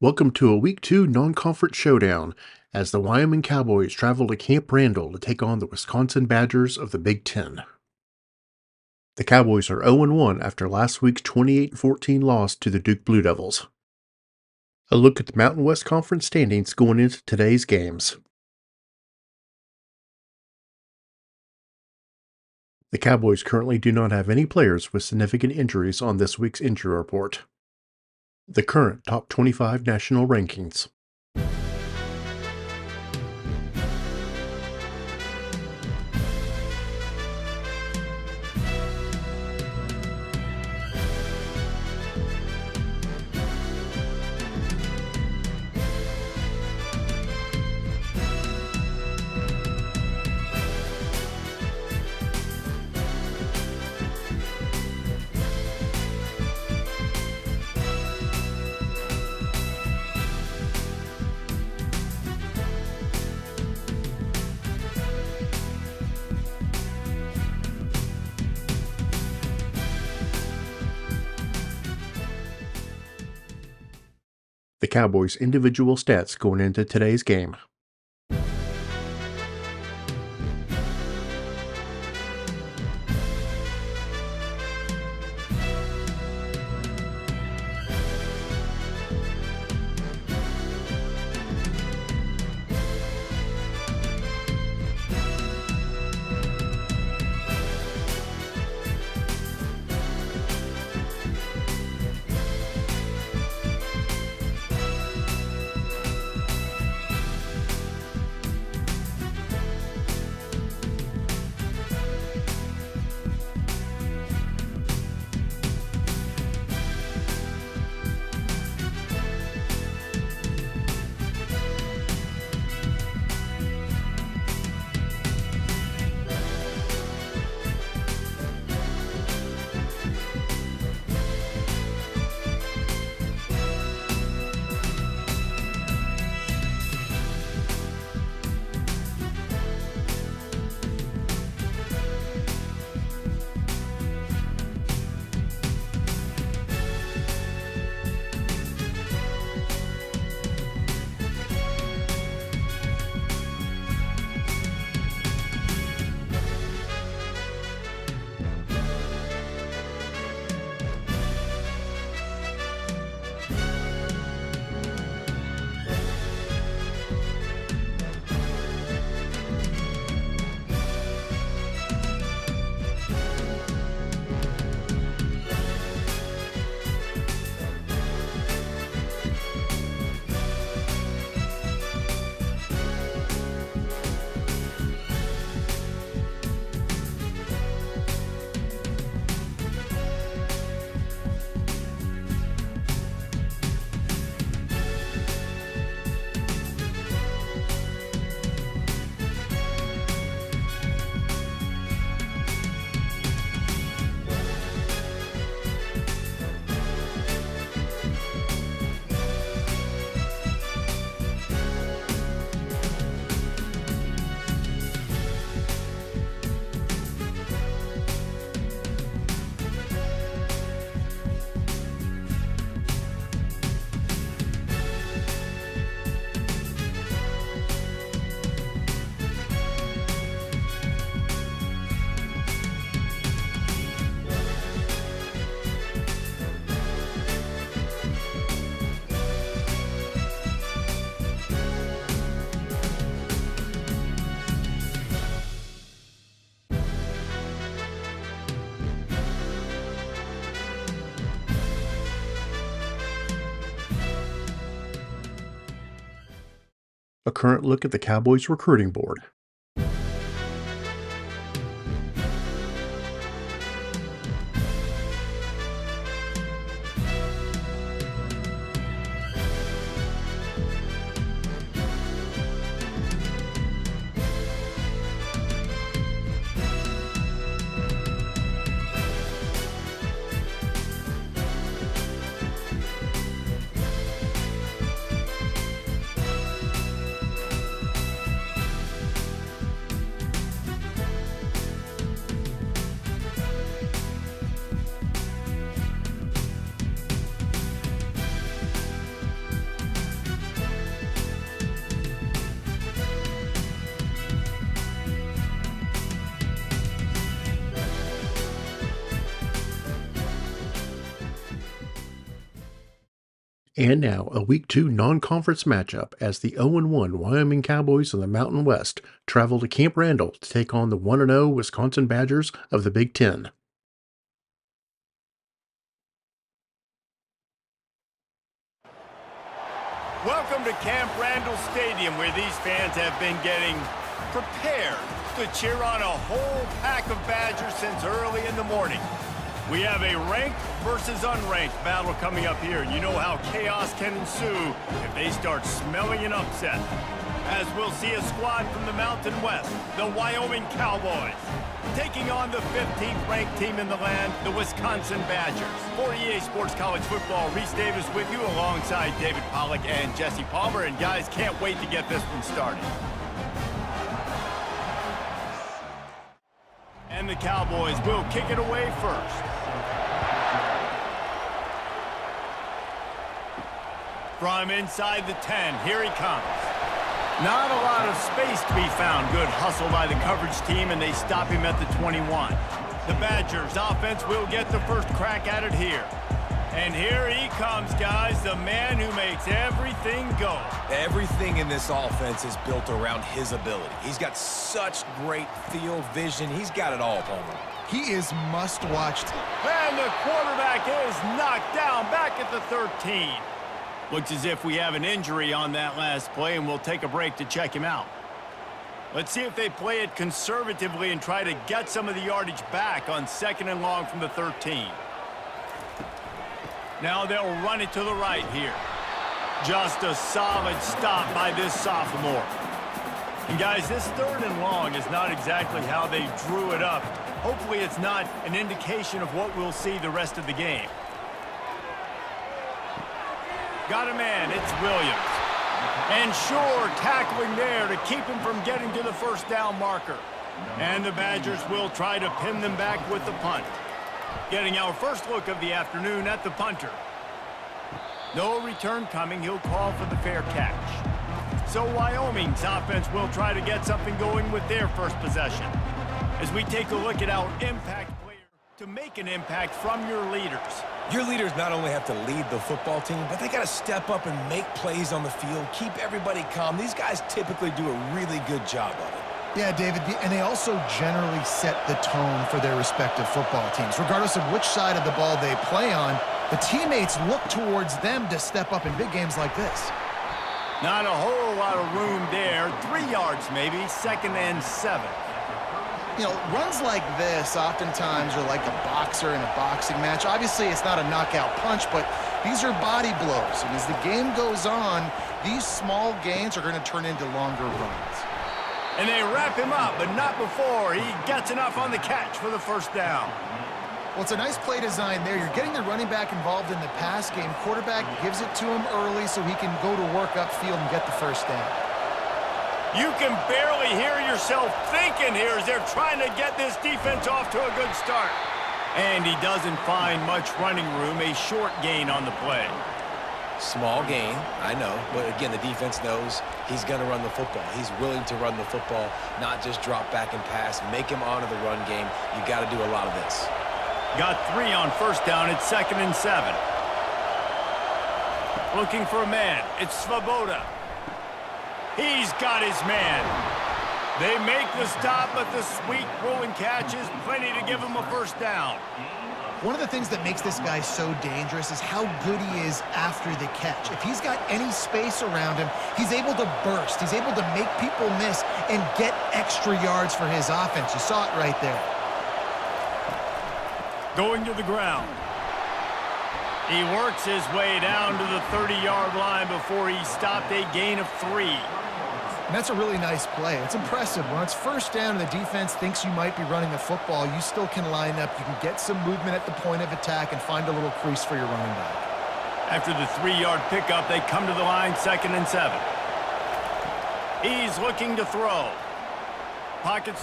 Welcome to a Week 2 non-conference showdown as the Wyoming Cowboys travel to Camp Randall to take on the Wisconsin Badgers of the Big Ten. The Cowboys are 0-1 after last week's 28-14 loss to the Duke Blue Devils. A look at the Mountain West Conference standings going into today's games. The Cowboys currently do not have any players with significant injuries on this week's injury report. The current top 25 national rankings. The Cowboys' individual stats going into today's game. A current look at the Cowboys recruiting board. And now, a Week 2 non-conference matchup as the 0-1 Wyoming Cowboys of the Mountain West travel to Camp Randall to take on the 1-0 Wisconsin Badgers of the Big Ten. Welcome to Camp Randall Stadium, where these fans have been getting prepared to cheer on a whole pack of Badgers since early in the morning. We have a ranked versus unranked battle coming up here. You know how chaos can ensue if they start smelling an upset. As we'll see a squad from the Mountain West, the Wyoming Cowboys, taking on the 15th ranked team in the land, the Wisconsin Badgers. For EA Sports College Football, Reese Davis with you alongside David Pollack and Jesse Palmer. And guys, can't wait to get this one started. And the Cowboys will kick it away first. From inside the 10, here he comes. Not a lot of space to be found. Good hustle by the coverage team, and they stop him at the 21. The Badgers offense will get the first crack at it here. And here he comes, guys, the man who makes everything go. Everything in this offense is built around his ability. He's got such great field vision. He's got it all, Palmer. He is must-watch. And the quarterback is knocked down back at the 13. Looks as if we have an injury on that last play, and we'll take a break to check him out. Let's see if they play it conservatively and try to get some of the yardage back on 2nd and long from the 13. Now they'll run it to the right here. Just a solid stop by this sophomore. And guys, this 3rd and long is not exactly how they drew it up. Hopefully it's not an indication of what we'll see the rest of the game. Got a man, it's Williams. And sure, tackling there to keep him from getting to the first down marker. And the Badgers will try to pin them back with the punt. Getting our first look of the afternoon at the punter. No return coming, he'll call for the fair catch. So Wyoming's offense will try to get something going with their first possession. As we take a look at our impact player, to make an impact from your leaders. Your leaders not only have to lead the football team, but they got to step up and make plays on the field, keep everybody calm. These guys typically do a really good job of it. Yeah, David, and they also generally set the tone for their respective football teams. Regardless of which side of the ball they play on, the teammates look towards them to step up in big games like this. Not a whole lot of room there. 3 yards maybe, 2nd and 7. You know, runs like this oftentimes are like a boxer in a boxing match. Obviously, it's not a knockout punch, but these are body blows. And as the game goes on, these small gains are going to turn into longer runs. And they wrap him up, but not before he gets enough on the catch for the first down. Well, it's a nice play design there. You're getting the running back involved in the pass game. Quarterback gives it to him early so he can go to work upfield and get the first down. You can barely hear yourself thinking here as they're trying to get this defense off to a good start. And he doesn't find much running room, a short gain on the play. Small gain, I know, but again, the defense knows he's going to run the football. He's willing to run the football, not just drop back and pass, make him honor the run game. You got to do a lot of this. Got 3 on first down, it's 2nd and 7. Looking for a man, it's Svoboda. He's got his man. They make the stop, but the sweet rolling catch is plenty to give him a first down. One of the things that makes this guy so dangerous is how good he is after the catch. If he's got any space around him, he's able to burst. He's able to make people miss and get extra yards for his offense. You saw it right there. Going to the ground. He works his way down to the 30-yard line before he stopped a gain of 3. And that's a really nice play. It's impressive. When it's first down and the defense thinks you might be running the football, you still can line up. You can get some movement at the point of attack and find a little crease for your running back. After the 3-yard pickup, they come to the line, 2nd and 7. He's looking to throw. Pockets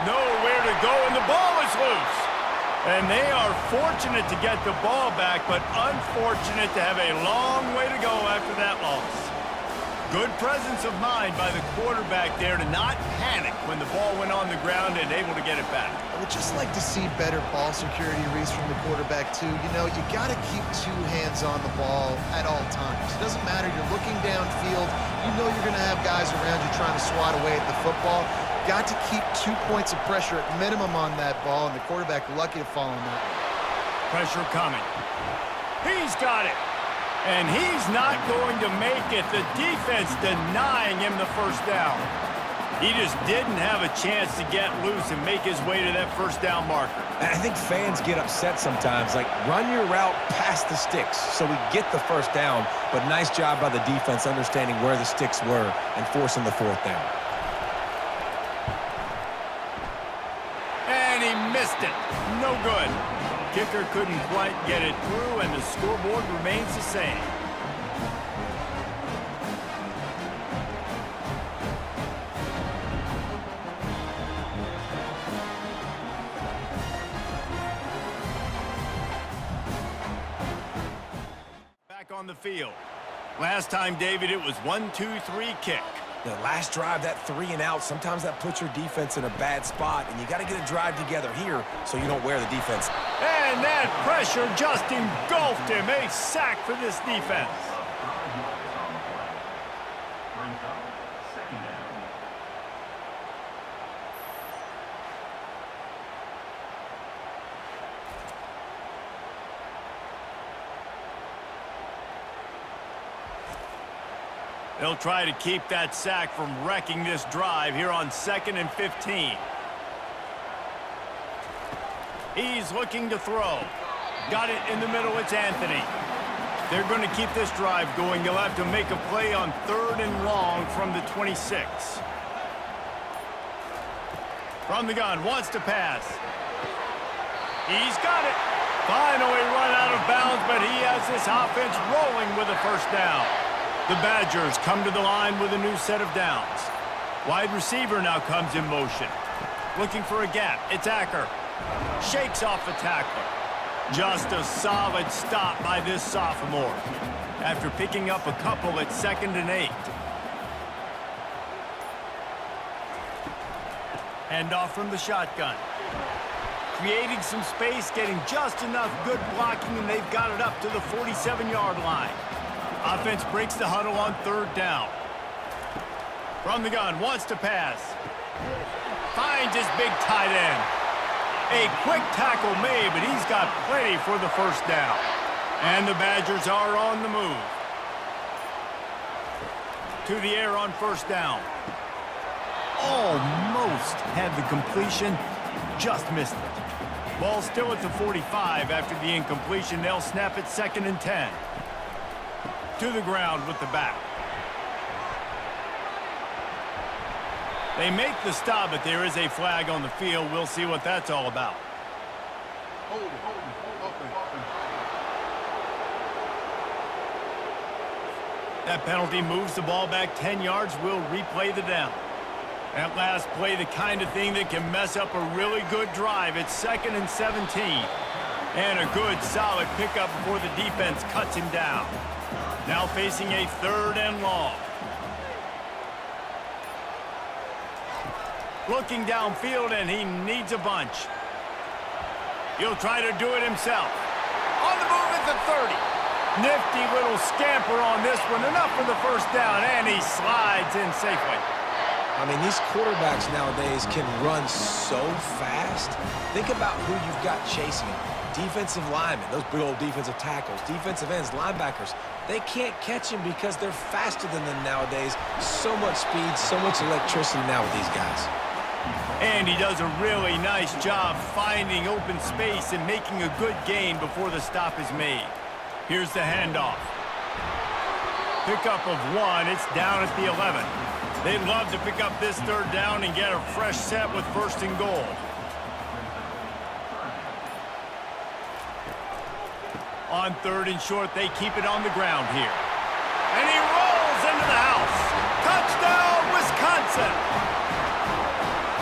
nowhere to go, and the ball is loose. And they are fortunate to get the ball back, but unfortunate to have a long way to go after that loss. Good presence of mind by the quarterback there to not panic when the ball went on the ground and able to get it back. I would just like to see better ball security, Reese, from the quarterback, too. You know, you got to keep two hands on the ball at all times. It doesn't matter. You're looking downfield. You know you're going to have guys around you trying to swat away at the football. Got to keep 2 points of pressure at minimum on that ball, and the quarterback lucky to fall on that. Pressure coming. He's got it. And he's not going to make it. The defense denying him the first down. He just didn't have a chance to get loose and make his way to that first down marker. And I think fans get upset sometimes, like run your route past the sticks so we get the first down, but nice job by the defense understanding where the sticks were and forcing the fourth down. And he missed it. No good. Kicker couldn't quite get it through, and the scoreboard remains the same. Back on the field. Last time, David, it was 1-2-3 kick. The last drive, that 3 and out, sometimes that puts your defense in a bad spot, and you got to get a drive together here so you don't wear the defense. And that pressure just engulfed him. A sack for this defense. They'll try to keep that sack from wrecking this drive here on 2nd and 15. He's looking to throw. Got it in the middle. It's Anthony. They're going to keep this drive going. They'll have to make a play on 3rd and long from the 26. From the gun, wants to pass. He's got it. Finally run out of bounds, but he has this offense rolling with a first down. The Badgers come to the line with a new set of downs. Wide receiver now comes in motion. Looking for a gap. It's Acker. Shakes off the tackler. Just a solid stop by this sophomore after picking up a couple at 2nd and 8. Handoff from the shotgun. Creating some space, getting just enough good blocking, and they've got it up to the 47-yard line. Offense breaks the huddle on 3rd down. From the gun, wants to pass. Finds his big tight end. A quick tackle made, but he's got plenty for the first down. And the Badgers are on the move. To the air on 1st down. Almost had the completion, just missed it. Ball still at the 45 after the incompletion. They'll snap it 2nd and 10. To the ground with the back. They make the stop, but there is a flag on the field. We'll see what that's all about. That penalty moves the ball back 10 yards. We'll replay the down. That last play, the kind of thing that can mess up a really good drive. It's 2nd and 17. And a good, solid pickup before the defense cuts him down. Now facing a 3rd and long. Looking downfield, and he needs a bunch. He'll try to do it himself. On the move at the 30. Nifty little scamper on this one. Enough for the first down, and he slides in safely. I mean, these quarterbacks nowadays can run so fast. Think about who you've got chasing them. Defensive linemen, those big old defensive tackles, defensive ends, linebackers. They can't catch him because they're faster than them nowadays. So much speed, so much electricity now with these guys. And he does a really nice job finding open space and making a good gain before the stop is made. Here's the handoff. Pickup of 1. It's down at the 11. They'd love to pick up this 3rd down and get a fresh set with 1st and goal. On 3rd and short, they keep it on the ground here. And he rolls into the house. Touchdown, Wisconsin!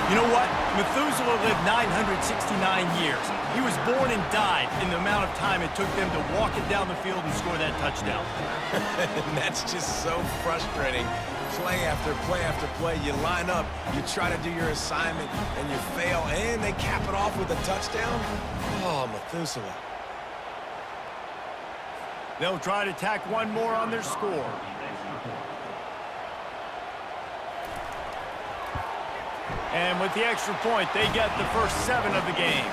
You know what? Methuselah lived 969 years. He was born and died in the amount of time it took them to walk it down the field and score that touchdown. And that's just so frustrating. Play after play after play. You line up, you try to do your assignment, and you fail, and they cap it off with a touchdown? Oh, Methuselah. They'll try to tack one more on their score. And with the extra point, they get the first 7 of the game.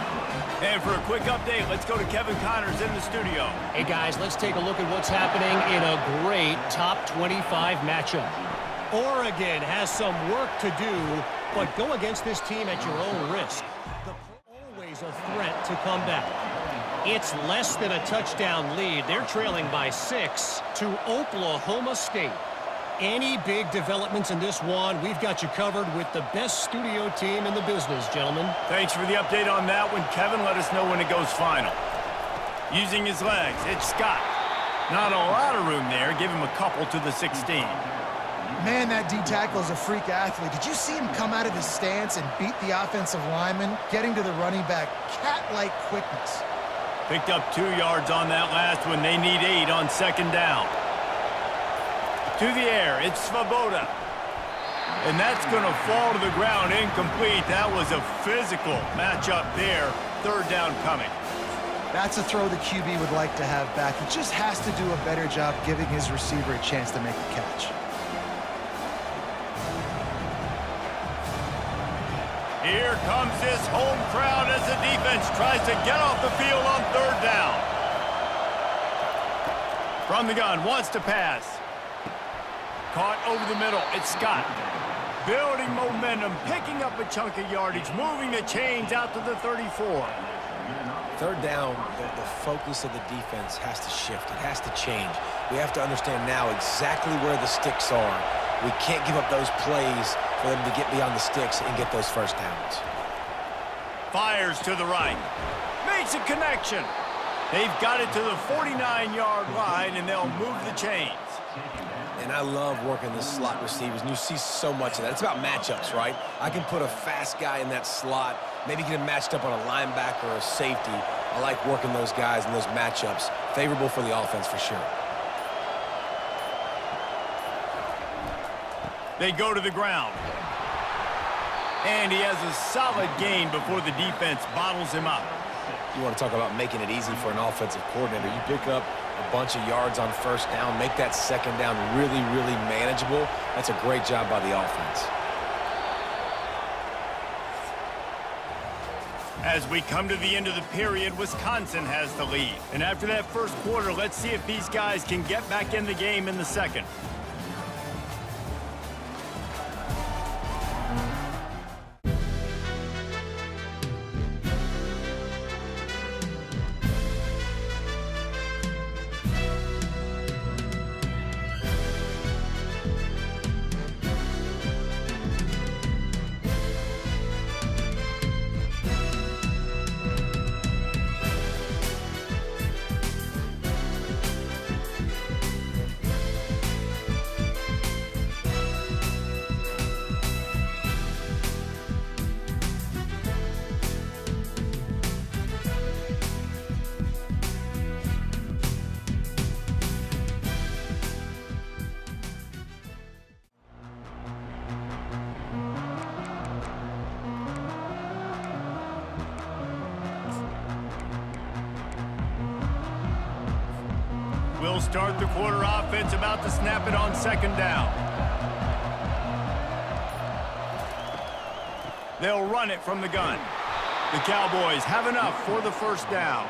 And for a quick update, let's go to Kevin Connors in the studio. Hey, guys, let's take a look at what's happening in a great top 25 matchup. Oregon has some work to do, but go against this team at your own risk. Always a threat to come back. It's less than a touchdown lead. They're trailing by 6 to Oklahoma State. Any big developments in this one, we've got you covered with the best studio team in the business, gentlemen. Thanks for the update on that one, Kevin. Let us know when it goes final. Using his legs, it's Scott. Not a lot of room there. Give him a couple to the 16. Man, that D-tackle is a freak athlete. Did you see him come out of his stance and beat the offensive lineman, getting to the running back? Cat-like quickness. Picked up 2 yards on that last one. They need 8 on second down. To the air, it's Svoboda. And that's going to fall to the ground incomplete. That was a physical matchup there. Third down coming. That's a throw the QB would like to have back. He just has to do a better job giving his receiver a chance to make the catch. Here comes this home crowd as the defense tries to get off the field on third down. From the gun, wants to pass. Caught over the middle, it's Scott. Building momentum, picking up a chunk of yardage, moving the chains out to the 34. Third down, the focus of the defense has to shift. It has to change. We have to understand now exactly where the sticks are. We can't give up those plays for them to get beyond the sticks and get those first downs. Fires to the right. Makes a connection. They've got it to the 49-yard line, and they'll move the chains. And I love working the slot receivers, and you see so much of that. It's about matchups, right? I can put a fast guy in that slot, maybe get him matched up on a linebacker or a safety. I like working those guys in those matchups. Favorable for the offense for sure. They go to the ground. And he has a solid gain before the defense bottles him up. You want to talk about making it easy for an offensive coordinator. You pick up a bunch of yards on first down, make that second down really, really manageable. That's a great job by the offense. As we come to the end of the period, Wisconsin has the lead. And after that first quarter, let's see if these guys can get back in the game in the second. We'll start the quarter offense, about to snap it on second down. They'll run it from the gun. The Cowboys have enough for the first down.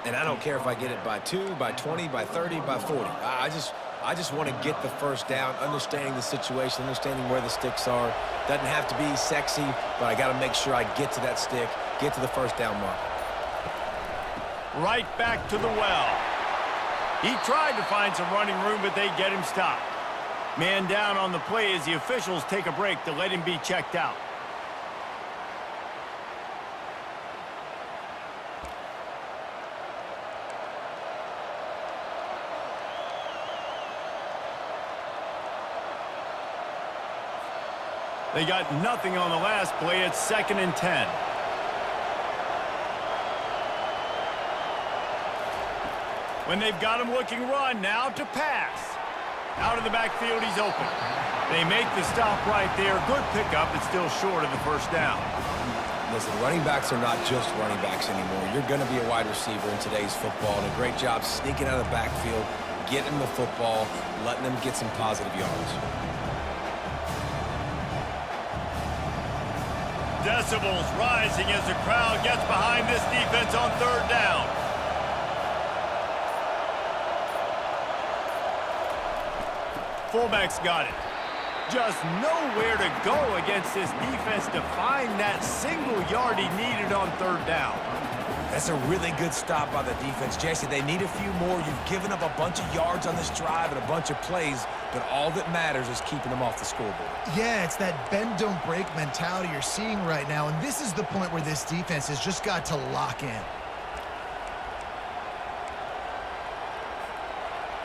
And I don't care if I get it by 2, by 20, by 30, by 40. I just want to get the first down, understanding the situation, understanding where the sticks are. Doesn't have to be sexy, but I got to make sure I get to that stick, get to the first down mark. Right back to the well. He tried to find some running room, but they get him stopped. Man down on the play as the officials take a break to let him be checked out. They got nothing on the last play. It's 2nd and 10. When they've got him looking run, now to pass. Out of the backfield, he's open. They make the stop right there. Good pickup. It's still short of the first down. Listen, running backs are not just running backs anymore. You're going to be a wide receiver in today's football, and a great job sneaking out of the backfield, getting the football, letting them get some positive yards. Decibels rising as the crowd gets behind this defense on 3rd down. Fullback's got it. Just nowhere to go against this defense to find that single yard he needed on 3rd down. That's a really good stop by the defense. Jesse, they need a few more. You've given up a bunch of yards on this drive and a bunch of plays, but all that matters is keeping them off the scoreboard. Yeah, it's that bend, don't break mentality you're seeing right now, and this is the point where this defense has just got to lock in.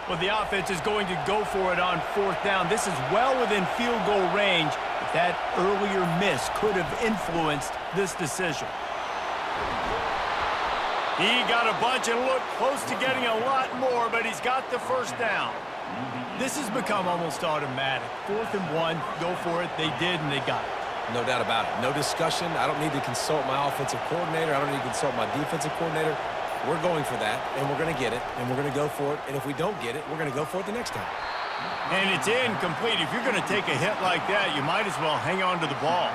Well, the offense is going to go for it on 4th down. This is well within field goal range, but that earlier miss could have influenced this decision. He got a bunch and looked close to getting a lot more, but he's got the first down. This has become almost automatic. 4th and 1, go for it. They did, and they got it. No doubt about it. No discussion. I don't need to consult my offensive coordinator. I don't need to consult my defensive coordinator. We're going for that, and we're going to get it, and we're going to go for it. And if we don't get it, we're going to go for it the next time. And it's incomplete. If you're going to take a hit like that, you might as well hang on to the ball.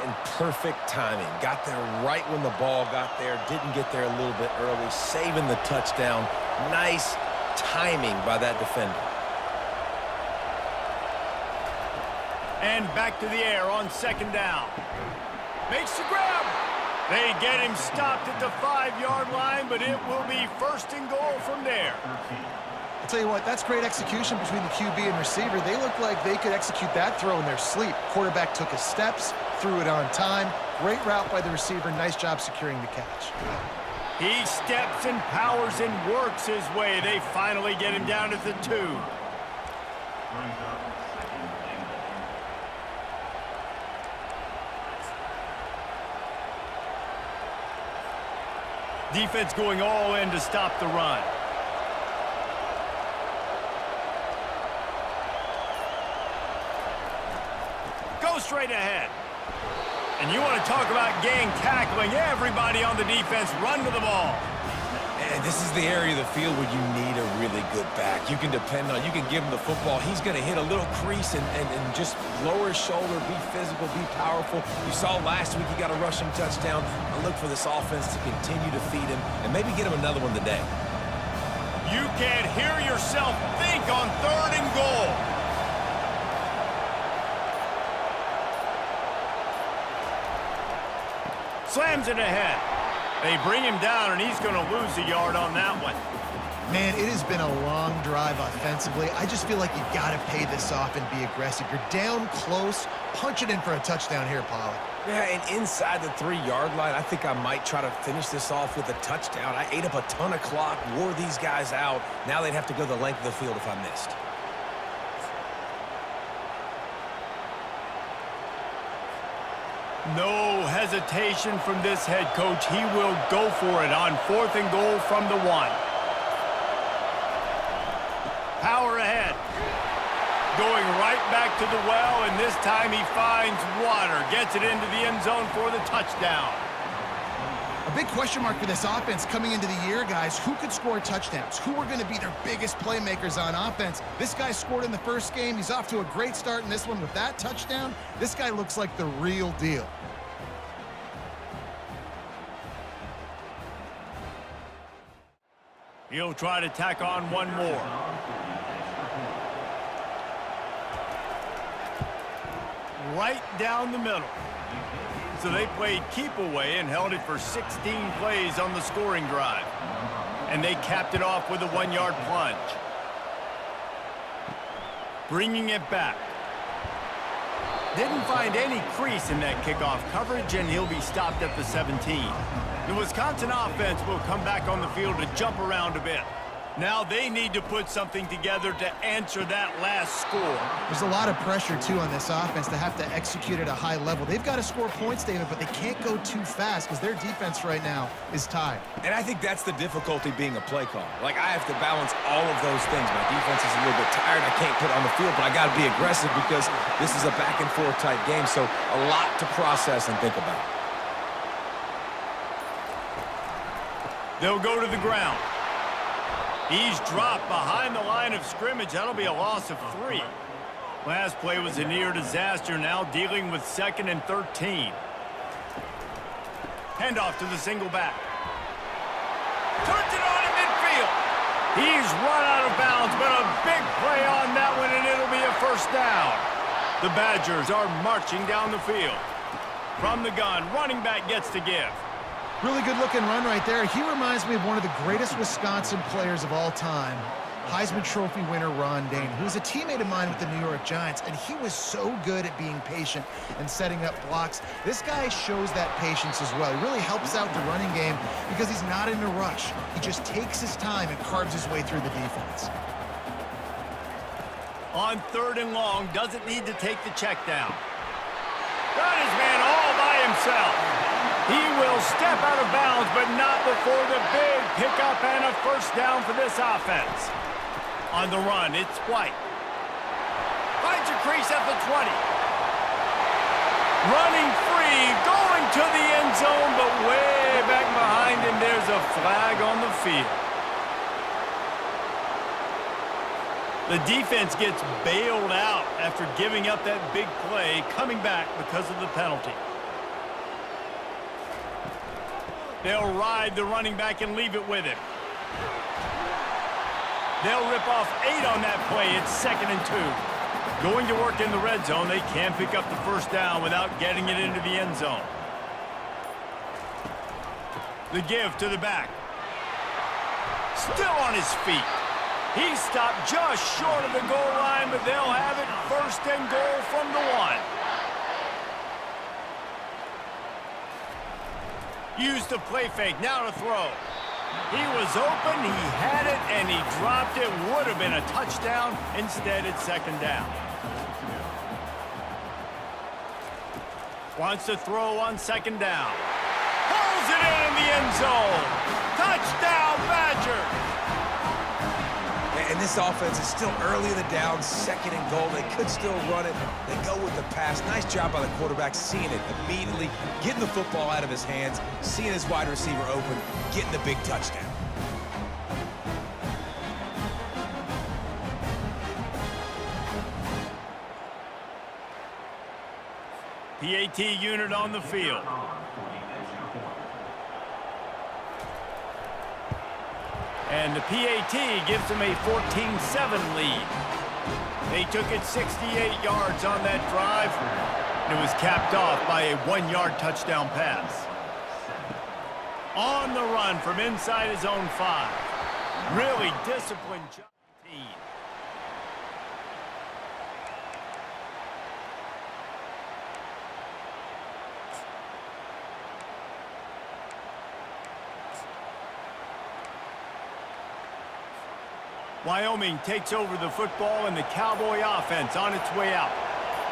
And perfect timing. Got there right when the ball got there. Didn't get there a little bit early. Saving the touchdown. Nice timing by that defender. And back to the air on 2nd down. Makes the grab. They get him stopped at the 5-yard line, but it will be 1st and goal from there. I'll tell you what, that's great execution between the QB and receiver. They look like they could execute that throw in their sleep. Quarterback took his steps, threw it on time. Great route by the receiver. Nice job securing the catch. He steps and powers and works his way. They finally get him down at the 2. Defense going all in to stop the run. Go straight ahead. And you want to talk about gang tackling. Everybody on the defense run to the ball. And this is the area of the field where you need a really good back. You can depend on, you can give him the football. He's going to hit a little crease and just lower his shoulder, be physical, be powerful. You saw last week he got a rushing touchdown. I look for this offense to continue to feed him and maybe get him another one today. You can't hear yourself think on 3rd and goal. Slams it ahead. They bring him down, and he's going to lose a yard on that one. Man, it has been a long drive offensively. I just feel like you've got to pay this off and be aggressive. You're down close. Punch it in for a touchdown here, Pollard. Yeah, and inside the 3-yard line, I think I might try to finish this off with a touchdown. I ate up a ton of clock, wore these guys out. Now they'd have to go the length of the field if I missed. No hesitation from this head coach. He will go for it on 4th and goal from the 1. Power ahead. Going right back to the well, and this time he finds water. Gets it into the end zone for the touchdown. A big question mark for this offense coming into the year, guys. Who could score touchdowns? Who are going to be their biggest playmakers on offense? This guy scored in the first game. He's off to a great start in this one with that touchdown. This guy looks like the real deal. He'll try to tack on one more. Right down the middle. So they played keep away and held it for 16 plays on the scoring drive. And they capped it off with a 1-yard plunge. Bringing it back. Didn't find any crease in that kickoff coverage, and he'll be stopped at the 17. The Wisconsin offense will come back on the field to jump around a bit. Now they need to put something together to answer that last score. There's a lot of pressure, too, on this offense to have to execute at a high level. They've got to score points, David, but they can't go too fast because their defense right now is tied. And I think that's the difficulty being a play caller. Like, I have to balance all of those things. My defense is a little bit tired. I can't put it on the field, but I got to be aggressive because this is a back-and-forth type game, so a lot to process and think about. They'll go to the ground. He's dropped behind the line of scrimmage. That'll be a loss of 3. Last play was a near disaster, now dealing with 2nd and 13. Handoff to the single back. Turns it on in midfield. He's run out of bounds, but a big play on that one, and it'll be a first down. The Badgers are marching down the field. From the gun, running back gets to give. Really good-looking run right there. He reminds me of one of the greatest Wisconsin players of all time, Heisman Trophy winner Ron Dayne, who was a teammate of mine with the New York Giants, and he was so good at being patient and setting up blocks. This guy shows that patience as well. He really helps out the running game because he's not in a rush. He just takes his time and carves his way through the defense. On 3rd and long, doesn't need to take the check down. Got his man all by himself. He will step out of bounds, but not before the big pickup and a first down for this offense. On the run, it's White. Finds a crease at the 20. Running free, going to the end zone, but way back behind him, there's a flag on the field. The defense gets bailed out after giving up that big play, coming back because of the penalty. They'll ride the running back and leave it with him. They'll rip off 8 on that play. It's 2nd and 2. Going to work in the red zone. They can't pick up the first down without getting it into the end zone. The give to the back. Still on his feet. He stopped just short of the goal line, but they'll have it 1st and goal from the 1. Used the play fake, now to throw. He was open, he had it, and he dropped it. Would have been a touchdown. Instead, it's 2nd down. Wants to throw on 2nd down. Pulls it in the end zone. Touchdown, Badgers! And this offense is still early in the down, 2nd and goal. They could still run it. They go with the pass. Nice job by the quarterback, seeing it immediately, getting the football out of his hands, seeing his wide receiver open, getting the big touchdown. PAT unit on the field. And the PAT gives them a 14-7 lead. They took it 68 yards on that drive. And it was capped off by a 1-yard touchdown pass. On the run from inside his own 5. Really disciplined job. Wyoming takes over the football and the Cowboy offense on its way out.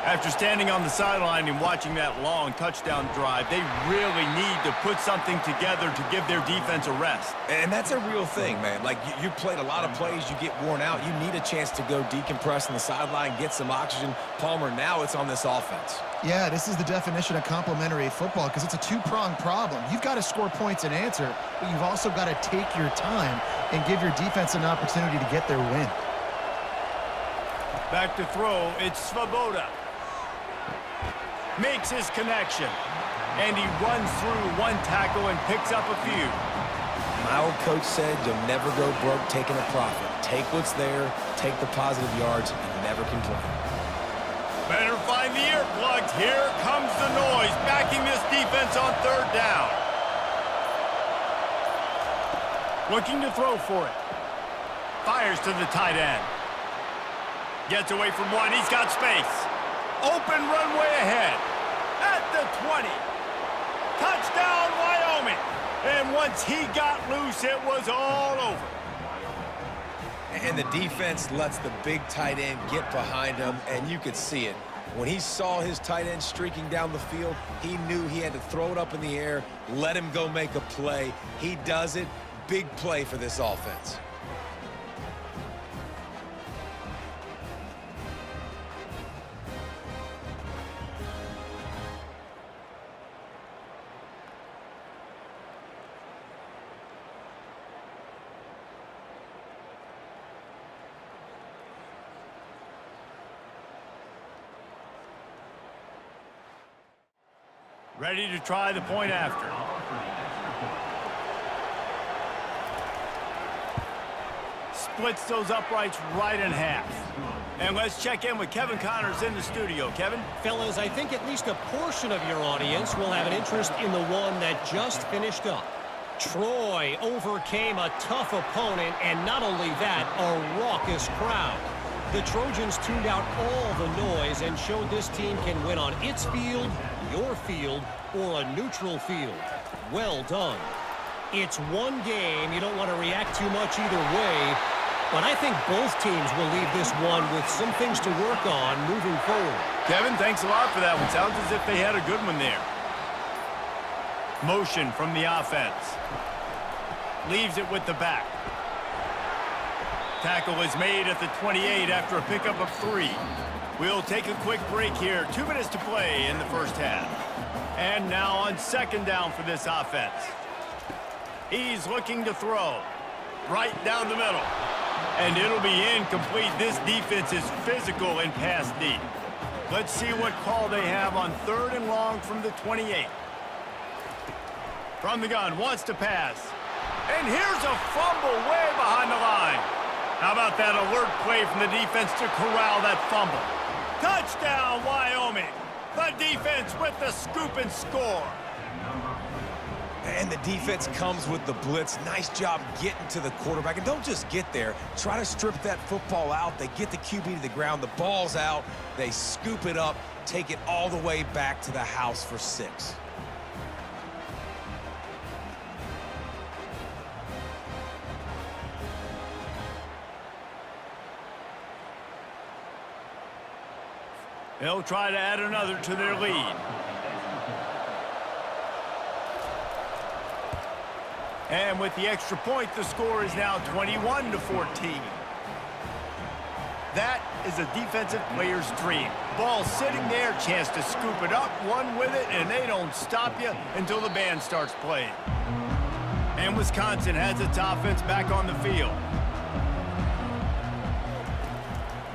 After standing on the sideline and watching that long touchdown drive, they really need to put something together to give their defense a rest. And that's a real thing, man. Like, you played a lot of plays, you get worn out. You need a chance to go decompress on the sideline, get some oxygen. Palmer, now it's on this offense. Yeah, this is the definition of complementary football because it's a two-pronged problem. You've got to score points and answer, but you've also got to take your time and give your defense an opportunity to get their win. Back to throw, it's Svoboda. Makes his connection, and he runs through one tackle and picks up a few. My old coach said you'll never go broke taking a profit. Take what's there, take the positive yards, and never complain. Better find the earplugs. Here comes the noise, backing this defense on 3rd down. Looking to throw for it. Fires to the tight end. Gets away from one, he's got space. Open runway ahead. At the 20. Touchdown, Wyoming. And once he got loose, it was all over. And the defense lets the big tight end get behind him, and you could see it. When he saw his tight end streaking down the field, he knew he had to throw it up in the air, let him go make a play. He does it. Big play for this offense. Ready to try the point after. Splits those uprights right in half. And let's check in with Kevin Connors in the studio. Kevin? Fellas, I think at least a portion of your audience will have an interest in the one that just finished up. Troy overcame a tough opponent, and not only that, a raucous crowd. The Trojans tuned out all the noise and showed this team can win on its field, your field, or a neutral field. Well done. It's one game. You don't want to react too much either way, but I think both teams will leave this one with some things to work on moving forward. Kevin, thanks a lot for that one. Sounds as if they had a good one there. Motion from the offense. Leaves it with the back. Tackle is made at the 28 after a pickup of 3. We'll take a quick break here. 2 minutes to play in the first half. And now on second down for this offense. He's looking to throw. Right down the middle. And it'll be incomplete. This defense is physical in pass deep. Let's see what call they have on 3rd and long from the 28. From the gun, wants to pass. And here's a fumble way behind the line. How about that alert play from the defense to corral that fumble? Touchdown, Wyoming. The defense with the scoop and score. And the defense comes with the blitz. Nice job getting to the quarterback. And don't just get there. Try to strip that football out. They get the QB to the ground. The ball's out. They scoop it up, take it all the way back to the house for 6. They'll try to add another to their lead. And with the extra point, the score is now 21-14. That is a defensive player's dream. Ball sitting there, chance to scoop it up, run with it, and they don't stop you until the band starts playing. And Wisconsin has its offense back on the field.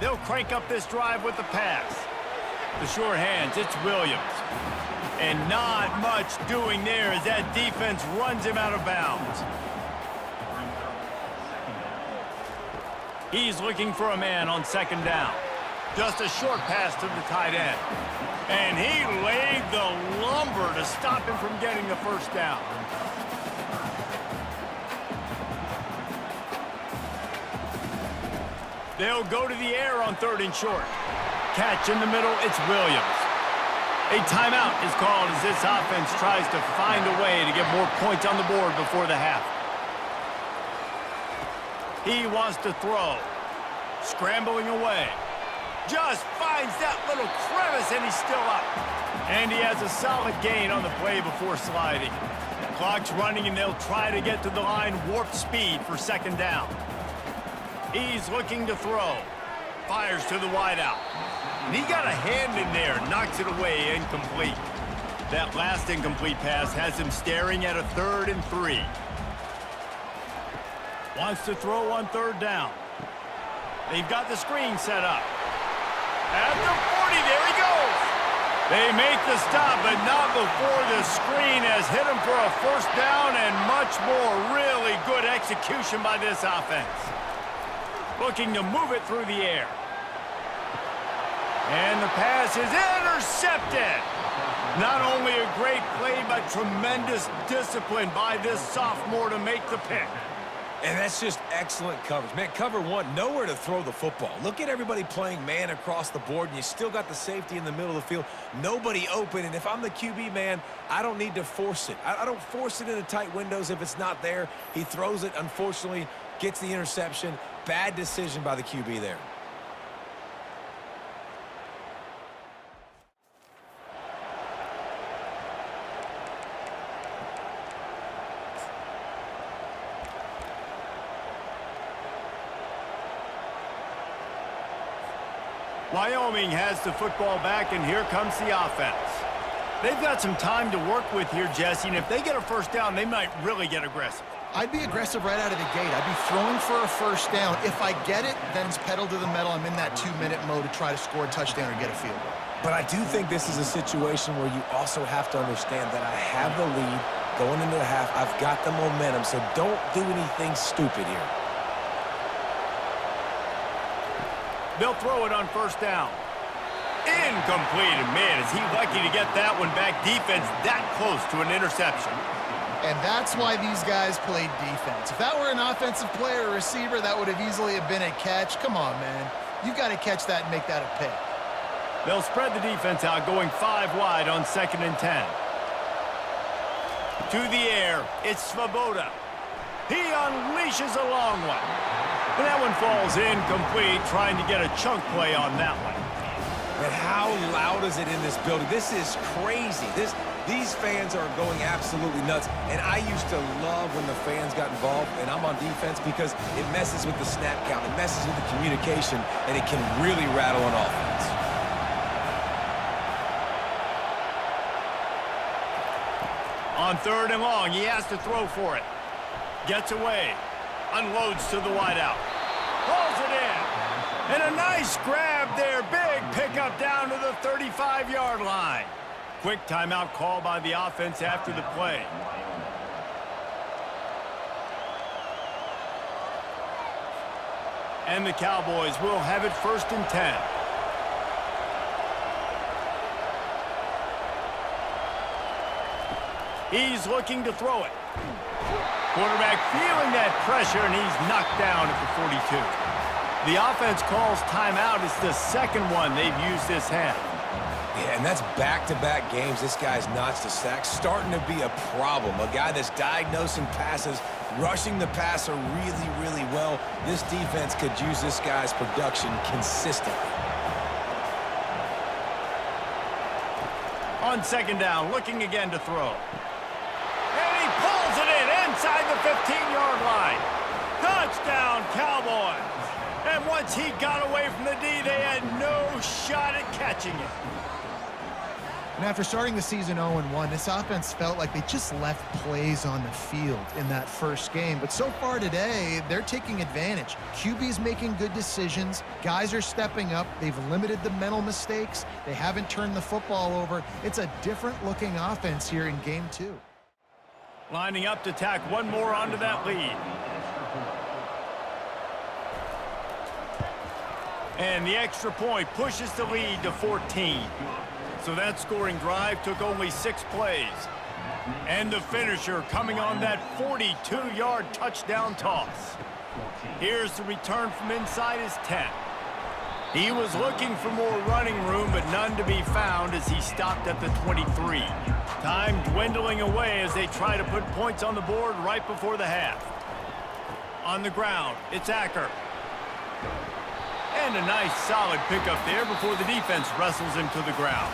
They'll crank up this drive with the pass. The sure hands, it's Williams. And not much doing there as that defense runs him out of bounds. He's looking for a man on second down. Just a short pass to the tight end. And he laid the lumber to stop him from getting the first down. They'll go to the air on 3rd and short. Catch in the middle, it's Williams. A timeout is called as this offense tries to find a way to get more points on the board before the half. He wants to throw. Scrambling away. Just finds that little crevice and he's still up. And he has a solid gain on the play before sliding. Clock's running and they'll try to get to the line warp speed for second down. He's looking to throw. Fires to the wideout. And he got a hand in there, knocks it away, incomplete. That last incomplete pass has him staring at a 3rd and 3. Wants to throw on 3rd down. They've got the screen set up. At the 40, there he goes. They make the stop, but not before the screen has hit him for a first down and much more. Really good execution by this offense. Looking to move it through the air. And the pass is intercepted. Not only a great play, but tremendous discipline by this sophomore to make the pick. And that's just excellent coverage. Man, cover 1, nowhere to throw the football. Look at everybody playing man across the board, and you still got the safety in the middle of the field. Nobody open, and if I'm the QB, man, I don't need to force it. I don't force it into tight windows if it's not there. He throws it, unfortunately, Gets the interception. Bad decision by the QB there. Wyoming has the football back, and here comes the offense. They've got some time to work with here, Jesse, and if they get a first down, they might really get aggressive. I'd be aggressive right out of the gate. I'd be throwing for a first down. If I get it, then it's pedal to the metal. I'm in that 2-minute mode to try to score a touchdown or get a field goal. But I do think this is a situation where you also have to understand that I have the lead going into the half. I've got the momentum, so don't do anything stupid here. They'll throw it on first down. Incomplete. And man, is he lucky to get that one back. Defense that close to an interception. And that's why these guys played defense. If that were an offensive player or receiver, that would have easily have been a catch. Come on, man. You've got to catch that and make that a pick. They'll spread the defense out, going 5 wide on 2nd and 10. To the air, it's Svoboda. He unleashes a long one. And that one falls incomplete, trying to get a chunk play on that one. And how loud is it in this building? This is crazy. These fans are going absolutely nuts. And I used to love when the fans got involved, and I'm on defense, because it messes with the snap count, it messes with the communication, and it can really rattle an offense. On 3rd and long, he has to throw for it. Gets away. Unloads to the wideout. Pulls it in. And a nice grab there. Big pickup down to the 35-yard line. Quick timeout call by the offense after the play. And the Cowboys will have it 1st and 10. He's looking to throw it. Quarterback feeling that pressure, and he's knocked down at the 42. The offense calls timeout. It's the second one they've used this half. Yeah, and that's back-to-back games. This guy's notched a sack, starting to be a problem. A guy that's diagnosing passes, rushing the passer really, really well. This defense could use this guy's production consistently. On 2nd down, looking again to throw. And he pulls it in inside the 15-yard line. Touchdown, Cowboys. And once he got away from the D, they had no shot at catching it. And after starting the season 0-1, this offense felt like they just left plays on the field in that first game. But so far today, they're taking advantage. QB's making good decisions. Guys are stepping up. They've limited the mental mistakes. They haven't turned the football over. It's a different-looking offense here in Game 2. Lining up to tack one more onto that lead. And the extra point pushes the lead to 14. So that scoring drive took only 6 plays. And the finisher coming on that 42-yard touchdown toss. Here's the return from inside his 10. He was looking for more running room, but none to be found as he stopped at the 23. Time dwindling away as they try to put points on the board right before the half. On the ground, it's Acker. And a nice solid pickup there before the defense wrestles him to the ground.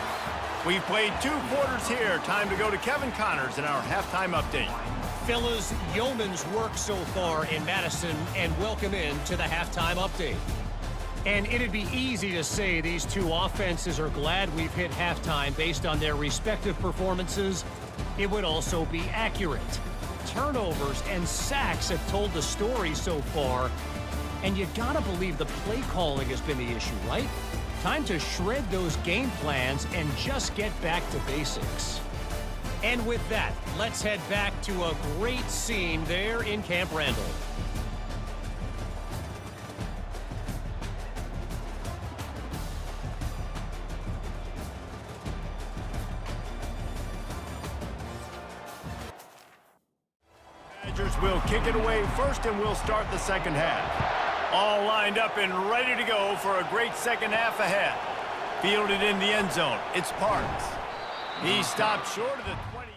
We've played 2 quarters here. Time to go to Kevin Connors in our halftime update. Fellas, yeoman's work so far in Madison, and welcome in to the halftime update. And it'd be easy to say these two offenses are glad we've hit halftime based on their respective performances. It would also be accurate. Turnovers and sacks have told the story so far. And you gotta believe the play calling has been the issue, right? Time to shred those game plans and just get back to basics. And with that, let's head back to a great scene there in Camp Randall. Badgers will kick it away first, and we'll start the second half. All lined up and ready to go for a great second half ahead. Fielded in the end zone. It's Parks. He stopped short of the 20.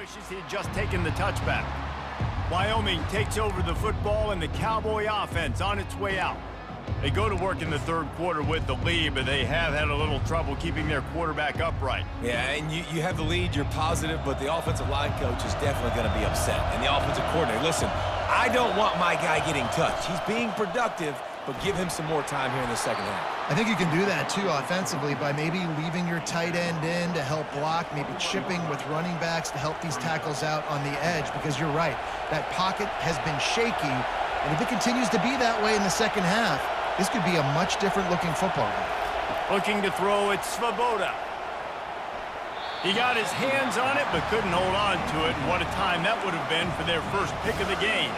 wishes he had just taken the touchback. Wyoming takes over the football and the Cowboy offense on its way out. They go to work in the third quarter with the lead, but they have had a little trouble keeping their quarterback upright. Yeah, and you have the lead, you're positive, but the offensive line coach is definitely going to be upset. And the offensive coordinator, listen, I don't want my guy getting touched. He's being productive, but give him some more time here in the second half. I think you can do that, too, offensively, by maybe leaving your tight end in to help block, maybe chipping with running backs to help these tackles out on the edge, because you're right, that pocket has been shaky, and if it continues to be that way in the second half, this could be a much different-looking football game. Looking to throw, it's Svoboda. He got his hands on it, but couldn't hold on to it, and what a time that would have been for their first pick of the game.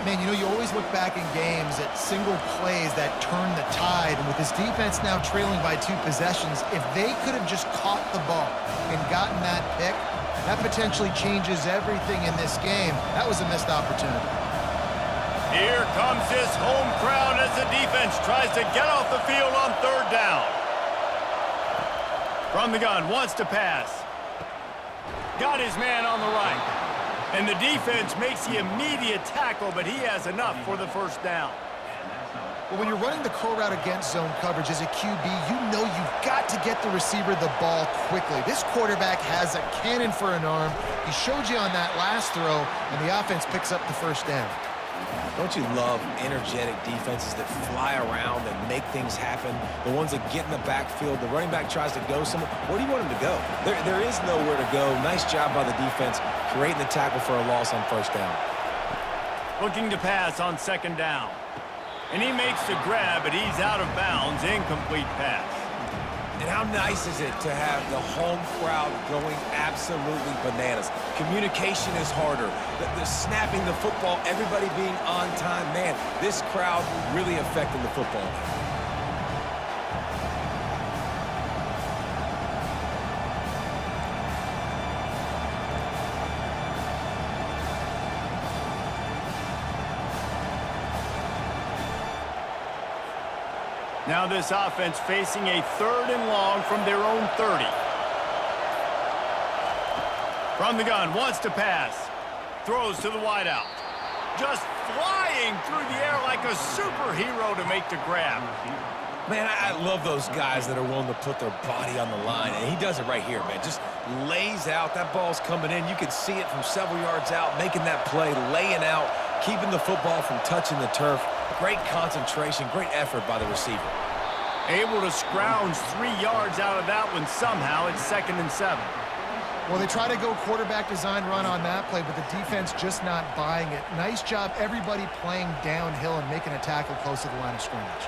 Man, you know, you always look back in games at single plays that turn the tide, and with this defense now trailing by 2 possessions, if they could have just caught the ball and gotten that pick, that potentially changes everything in this game. That was a missed opportunity. Here comes this home crowd as the defense tries to get off the field on third down. From the gun, wants to pass. Got his man on the right. And the defense makes the immediate tackle, but he has enough for the first down. Well, when you're running the curl route against zone coverage as a QB, you know you've got to get the receiver the ball quickly. This quarterback has a cannon for an arm. He showed you on that last throw, and the offense picks up the first down. Don't you love energetic defenses that fly around and make things happen? The ones that get in the backfield, the running back tries to go somewhere. Where do you want him to go? There is nowhere to go. Nice job by the defense creating the tackle for a loss on first down. Looking to pass on second down. And he makes the grab, but he's out of bounds. Incomplete pass. And how nice is it to have the home crowd going absolutely bananas? Communication is harder. The snapping the football, everybody being on time. Man, this crowd really affecting the football game. Now this offense facing a third and long from their own 30. From the gun, wants to pass. Throws to the wideout. Just flying through the air like a superhero to make the grab. Man, I love those guys that are willing to put their body on the line, and he does it right here, man. Just lays out. That ball's coming in. You can see it from several yards out, making that play, laying out, keeping the football from touching the turf. Great concentration, great effort by the receiver. Able to scrounge 3 yards out of that one somehow. It's 2nd and 7. Well, they try to go quarterback design run on that play, but the defense just not buying it. Nice job, everybody playing downhill and making a tackle close to the line of scrimmage.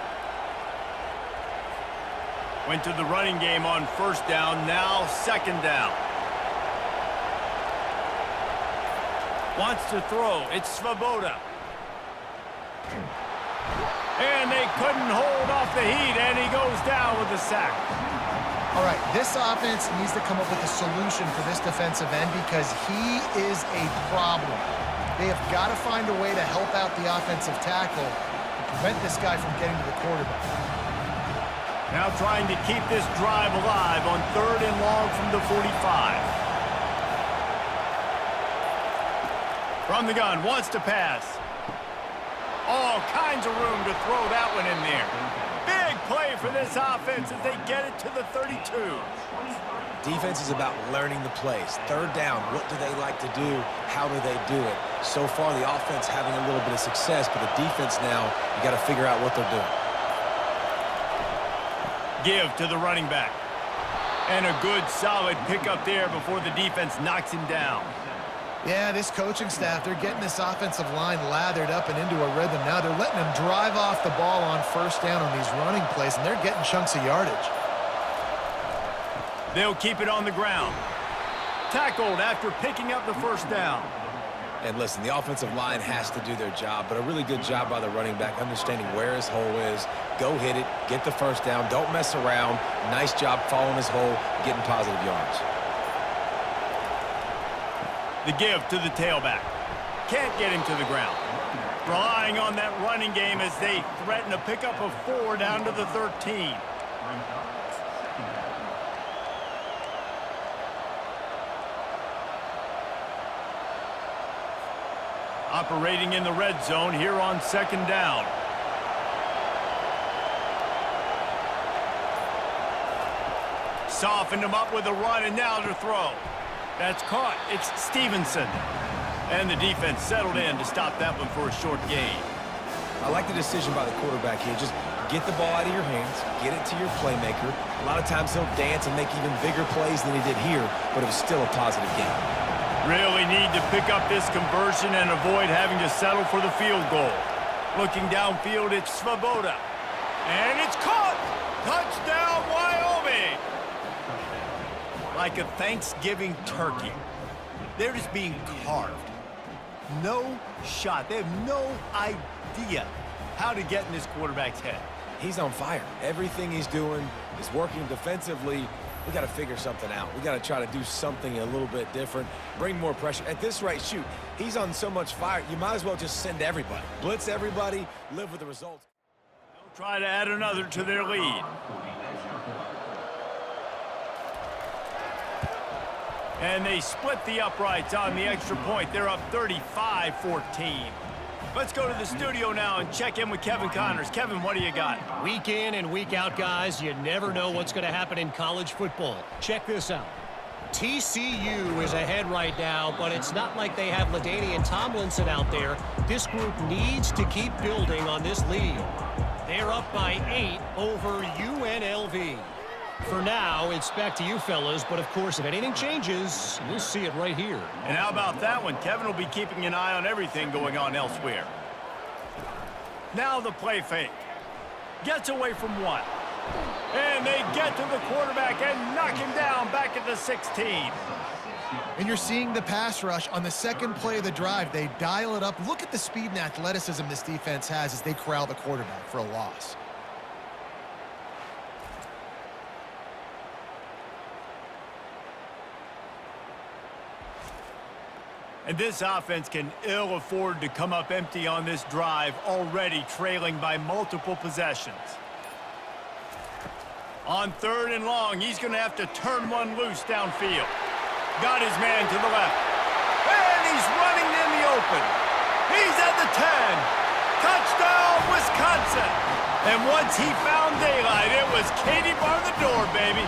Went to the running game on first down, now second down. Wants to throw, it's Svoboda. And they couldn't hold off the heat, and he goes down with a sack. All right, this offense needs to come up with a solution for this defensive end because he is a problem. They have got to find a way to help out the offensive tackle and prevent this guy from getting to the quarterback. Now trying to keep this drive alive on third and long from the 45. From the gun, wants to pass. All kinds of room to throw that one in there. Big play for this offense as they get it to the 32. Defense is about learning the plays. Third down, what do they like to do? How do they do it? So far, the offense having a little bit of success, but the defense now, you got to figure out what they're doing. Give to the running back. And a good, solid pickup there before the defense knocks him down. Yeah, this coaching staff, they're getting this offensive line lathered up and into a rhythm now. They're letting them drive off the ball on first down on these running plays, and they're getting chunks of yardage. They'll keep it on the ground. Tackled after picking up the first down. And listen, the offensive line has to do their job, but a really good job by the running back, understanding where his hole is. Go hit it, get the first down, don't mess around. Nice job following his hole, getting positive yards. The give to the tailback. Can't get him to the ground. Relying on that running game as they threaten a pickup of 4 down to the 13. Operating in the red zone here on 2nd down. Softened him up with a run, and now to throw. That's caught. It's Stevenson. And the defense settled in to stop that one for a short gain. I like the decision by the quarterback here. Just get the ball out of your hands, get it to your playmaker. A lot of times he'll dance and make even bigger plays than he did here, but it was still a positive game. Really need to pick up this conversion and avoid having to settle for the field goal. Looking downfield, it's Svoboda. And it's caught! Touchdown, Wyoming! Like a Thanksgiving turkey. They're just being carved. No shot. They have no idea how to get in this quarterback's head. He's on fire. Everything he's doing is working defensively. We got to figure something out. We got to try to do something a little bit different, bring more pressure. At this rate, shoot, he's on so much fire, you might as well just send everybody. Blitz everybody, live with the results. They'll try to add another to their lead. And they split the uprights on the extra point. They're up 35-14. Let's go to the studio now and check in with Kevin Connors. Kevin, what do you got? Week in and week out, guys, you never know what's going to happen in college football. Check this out. TCU is ahead right now, but it's not like they have LaDainian Tomlinson out there. This group needs to keep building on this lead. They're up by 8 over UNLV. For now, it's back to you fellas, but of course, if anything changes, you'll see it right here. And how about that one? Kevin will be keeping an eye on everything going on elsewhere. Now the play fake. Gets away from one. And they get to the quarterback and knock him down back at the 16. And you're seeing the pass rush on the second play of the drive. They dial it up. Look at the speed and athleticism this defense has as they corral the quarterback for a loss. And this offense can ill afford to come up empty on this drive, already trailing by multiple possessions. On 3rd and long, he's going to have to turn one loose downfield. Got his man to the left. And he's running in the open. He's at the 10. Touchdown, Wisconsin. And once he found daylight, it was Katie bar the door, baby.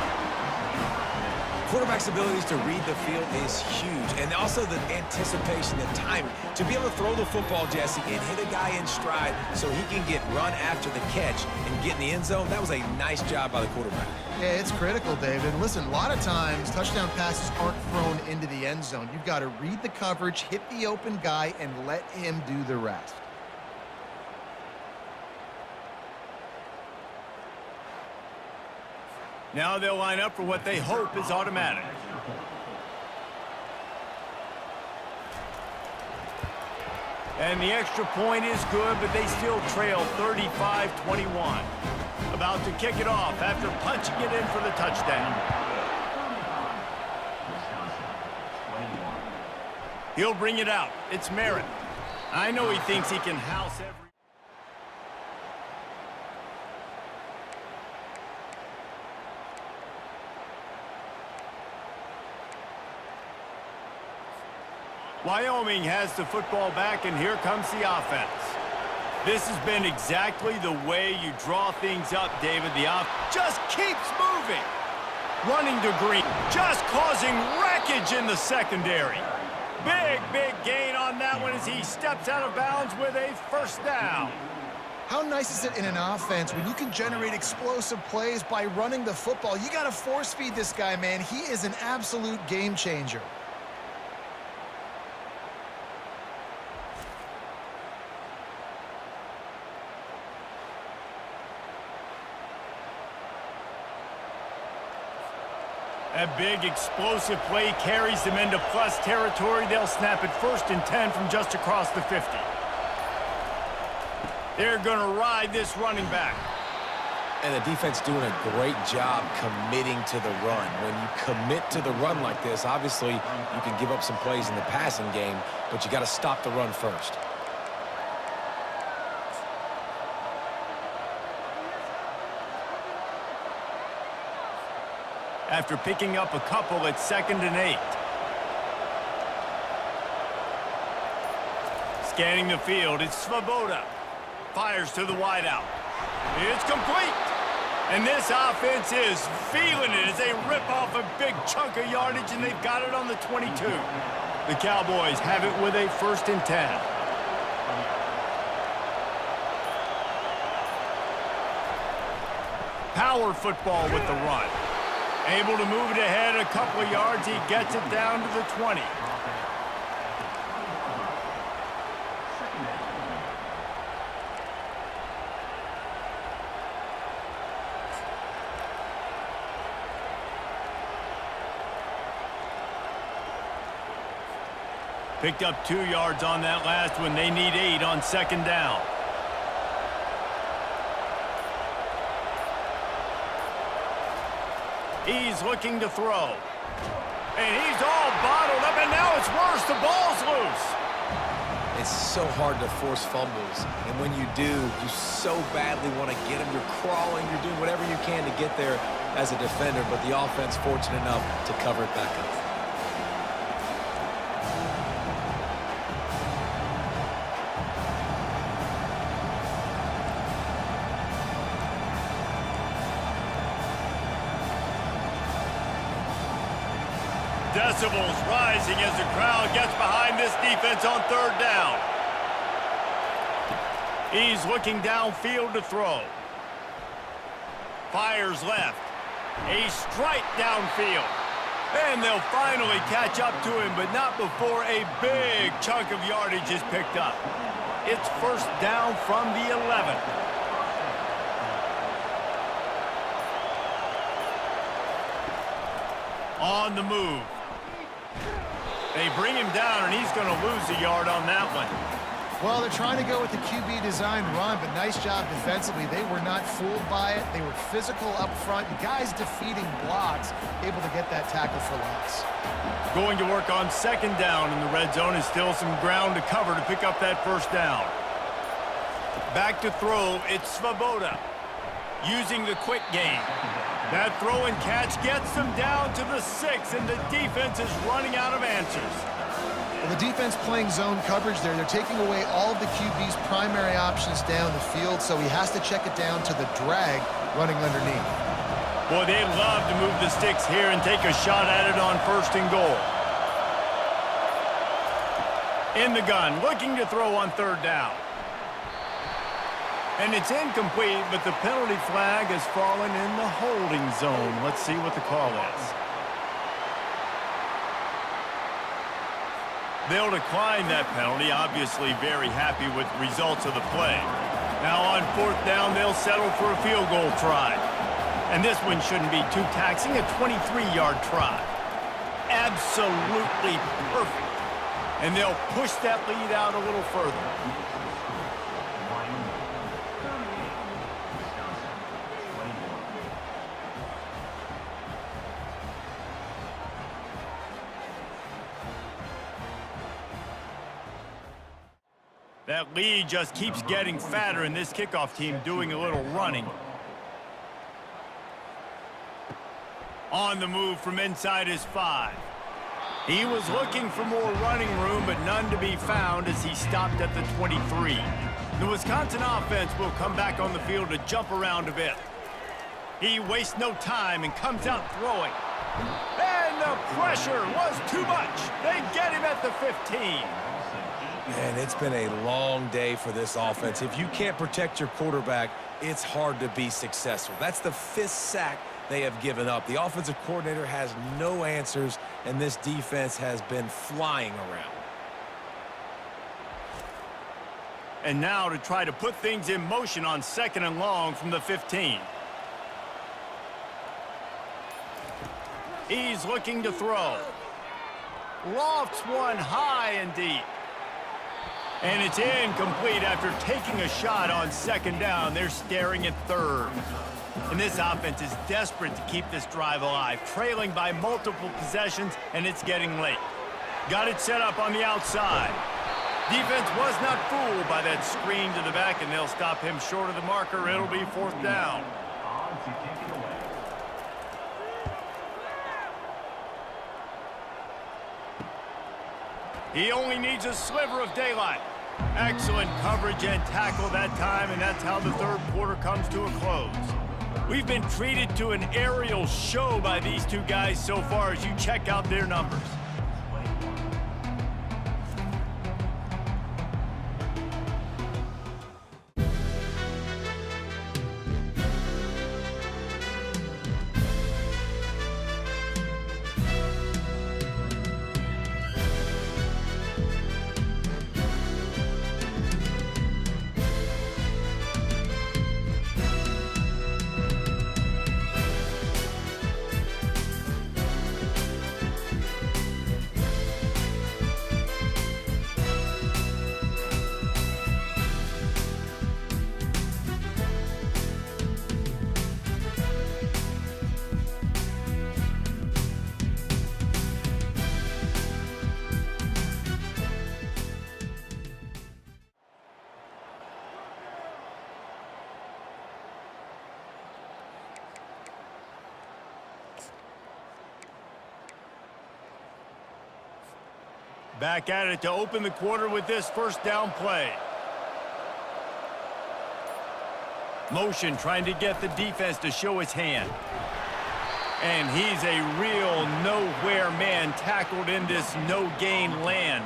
Quarterback's abilities to read the field is huge, and also the anticipation, the timing. To be able to throw the football, Jesse, and hit a guy in stride so he can get run after the catch and get in the end zone, that was a nice job by the quarterback. Yeah, it's critical, David. Listen, a lot of times, touchdown passes aren't thrown into the end zone. You've got to read the coverage, hit the open guy, and let him do the rest. Now they'll line up for what they hope is automatic. And the extra point is good, but they still trail 35-21. About to kick it off after punching it in for the touchdown. He'll bring it out. It's Merritt. I know he thinks he can house every... Wyoming has the football back, and here comes the offense. This has been exactly the way you draw things up, David. The offense just keeps moving. Running to Green, just causing wreckage in the secondary. Big gain on that one as he steps out of bounds with a 1st down. How nice is it in an offense when you can generate explosive plays by running the football? You got to force feed this guy, man. He is an absolute game changer. A big explosive play carries them into plus territory. They'll snap it 1st and 10 from just across the 50. They're going to ride this running back. And the defense doing a great job committing to the run. When you commit to the run like this, obviously you can give up some plays in the passing game, but you got to stop the run first. After picking up a couple at 2nd and 8. Scanning the field, it's Svoboda. Fires to the wideout. It's complete. And this offense is feeling it as they rip off a big chunk of yardage, and they've got it on the 22. The Cowboys have it with a 1st and 10. Power football with the run. Able to move it ahead a couple of yards. He gets it down to the 20. Picked up 2 yards on that last one. They need 8 on 2nd down. He's looking to throw. And he's all bottled up, and now it's worse. The ball's loose. It's so hard to force fumbles, and when you do, you so badly want to get them. You're crawling, you're doing whatever you can to get there as a defender, but the offense fortunate enough to cover it back up. Decibels rising as the crowd gets behind this defense on 3rd down. He's looking downfield to throw. Fires left. A strike downfield. And they'll finally catch up to him, but not before a big chunk of yardage is picked up. It's 1st down from the 11. On the move. They bring him down, and he's going to lose a yard on that one. Well, they're trying to go with the QB designed run, but nice job defensively. They were not fooled by it. They were physical up front. Guys defeating blocks, able to get that tackle for loss. Going to work on 2nd down in the red zone, is still some ground to cover to pick up that 1st down. Back to throw, it's Svoboda. Using the quick game. That throw and catch gets them down to the 6, and the defense is running out of answers. Well, the defense playing zone coverage there. They're taking away all of the QB's primary options down the field, so he has to check it down to the drag running underneath. Boy, they'd love to move the sticks here and take a shot at it on 1st and goal. In the gun, looking to throw on 3rd down. And it's incomplete, but the penalty flag has fallen in the holding zone. Let's see what the call is. They'll decline that penalty, obviously very happy with the results of the play. Now on 4th down, they'll settle for a field goal try. And this one shouldn't be too taxing, a 23-yard try. Absolutely perfect. And they'll push that lead out a little further. That lead just keeps getting fatter, and this kickoff team doing a little running. On the move from inside his 5. He was looking for more running room, but none to be found as he stopped at the 23. The Wisconsin offense will come back on the field to jump around a bit. He wastes no time and comes out throwing. And the pressure was too much. They get him at the 15. Man, it's been a long day for this offense. If you can't protect your quarterback, it's hard to be successful. That's the 5th sack they have given up. The offensive coordinator has no answers, and this defense has been flying around. And now to try to put things in motion on 2nd and long from the 15. He's looking to throw. Lofts one high and deep. And it's incomplete after taking a shot on 2nd down. They're staring at 3rd. And this offense is desperate to keep this drive alive, trailing by multiple possessions, and it's getting late. Got it set up on the outside. Defense was not fooled by that screen to the back, and they'll stop him short of the marker. It'll be 4th down. He only needs a sliver of daylight. Excellent coverage and tackle that time, and that's how the third quarter comes to a close. We've been treated to an aerial show by these two guys so far as you check out their numbers. Back at it to open the quarter with this first down play. Motion trying to get the defense to show his hand. And he's a real nowhere man tackled in this no-gain land.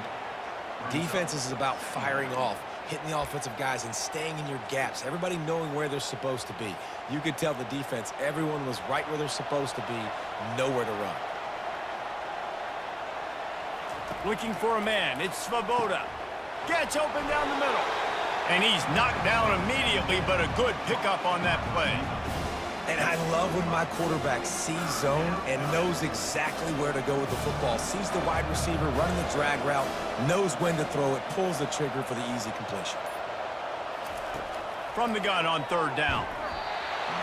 Defense is about firing off, hitting the offensive guys and staying in your gaps. Everybody knowing where they're supposed to be. You could tell the defense, everyone was right where they're supposed to be, nowhere to run. Looking for a man, it's Svoboda. Gets open down the middle. And he's knocked down immediately, but a good pickup on that play. And I love when my quarterback sees zone and knows exactly where to go with the football. Sees the wide receiver running the drag route, knows when to throw it, pulls the trigger for the easy completion. From the gun on third down.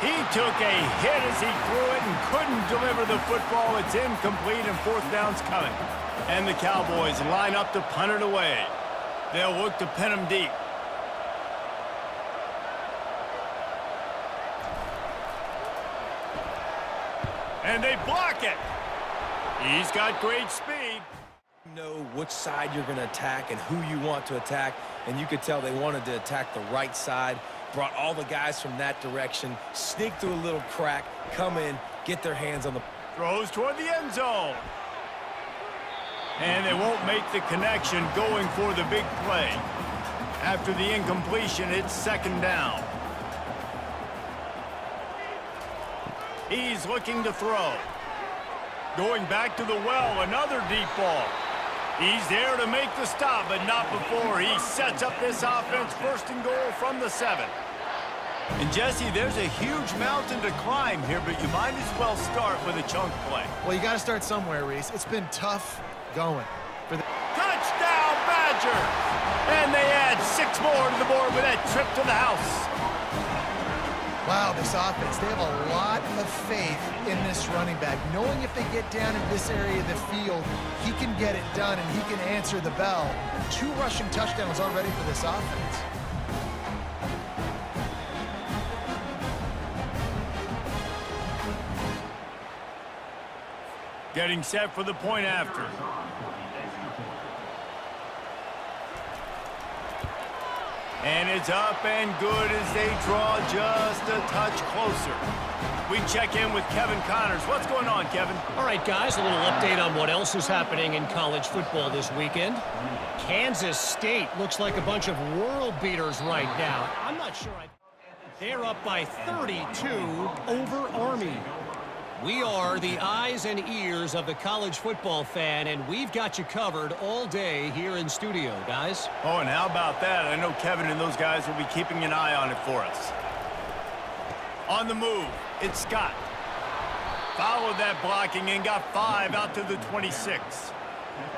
He took a hit as he threw it and couldn't deliver the football. It's incomplete and fourth down's coming. And the Cowboys line up to punt it away. They'll look to pin him deep. And they block it. He's got great speed. You know which side you're going to attack and who you want to attack. And you could tell they wanted to attack the right side. Brought all the guys from that direction. Sneak through a little crack. Come in. Get their hands on the... Throws toward the end zone. And they won't make the connection going for the big play. After the incompletion, it's second down. He's looking to throw. Going back to the well, another deep ball. He's there to make the stop, but not before he sets up this offense first and goal from the 7. And Jesse, there's a huge mountain to climb here, but you might as well start with a chunk play. Well, you got to start somewhere, Reese. It's been tough going for the Touchdown, Badgers! And they add 6 more to the board with that trip to the house. Wow, this offense, they have a lot of faith in this running back, knowing if they get down in this area of the field, he can get it done and he can answer the bell. 2 rushing touchdowns already for this offense. Getting set for the point after. And it's up and good as they draw just a touch closer. We check in with Kevin Connors. What's going on, Kevin? All right, guys, a little update on what else is happening in college football this weekend. Kansas State looks like a bunch of world beaters right now. I'm not sure. They're up by 32 over Army. We are the eyes and ears of the college football fan, and we've got you covered all day here in studio, guys. Oh, and how about that? I know Kevin and those guys will be keeping an eye on it for us. On the move, it's Scott. Followed that blocking and got 5 out to the 26.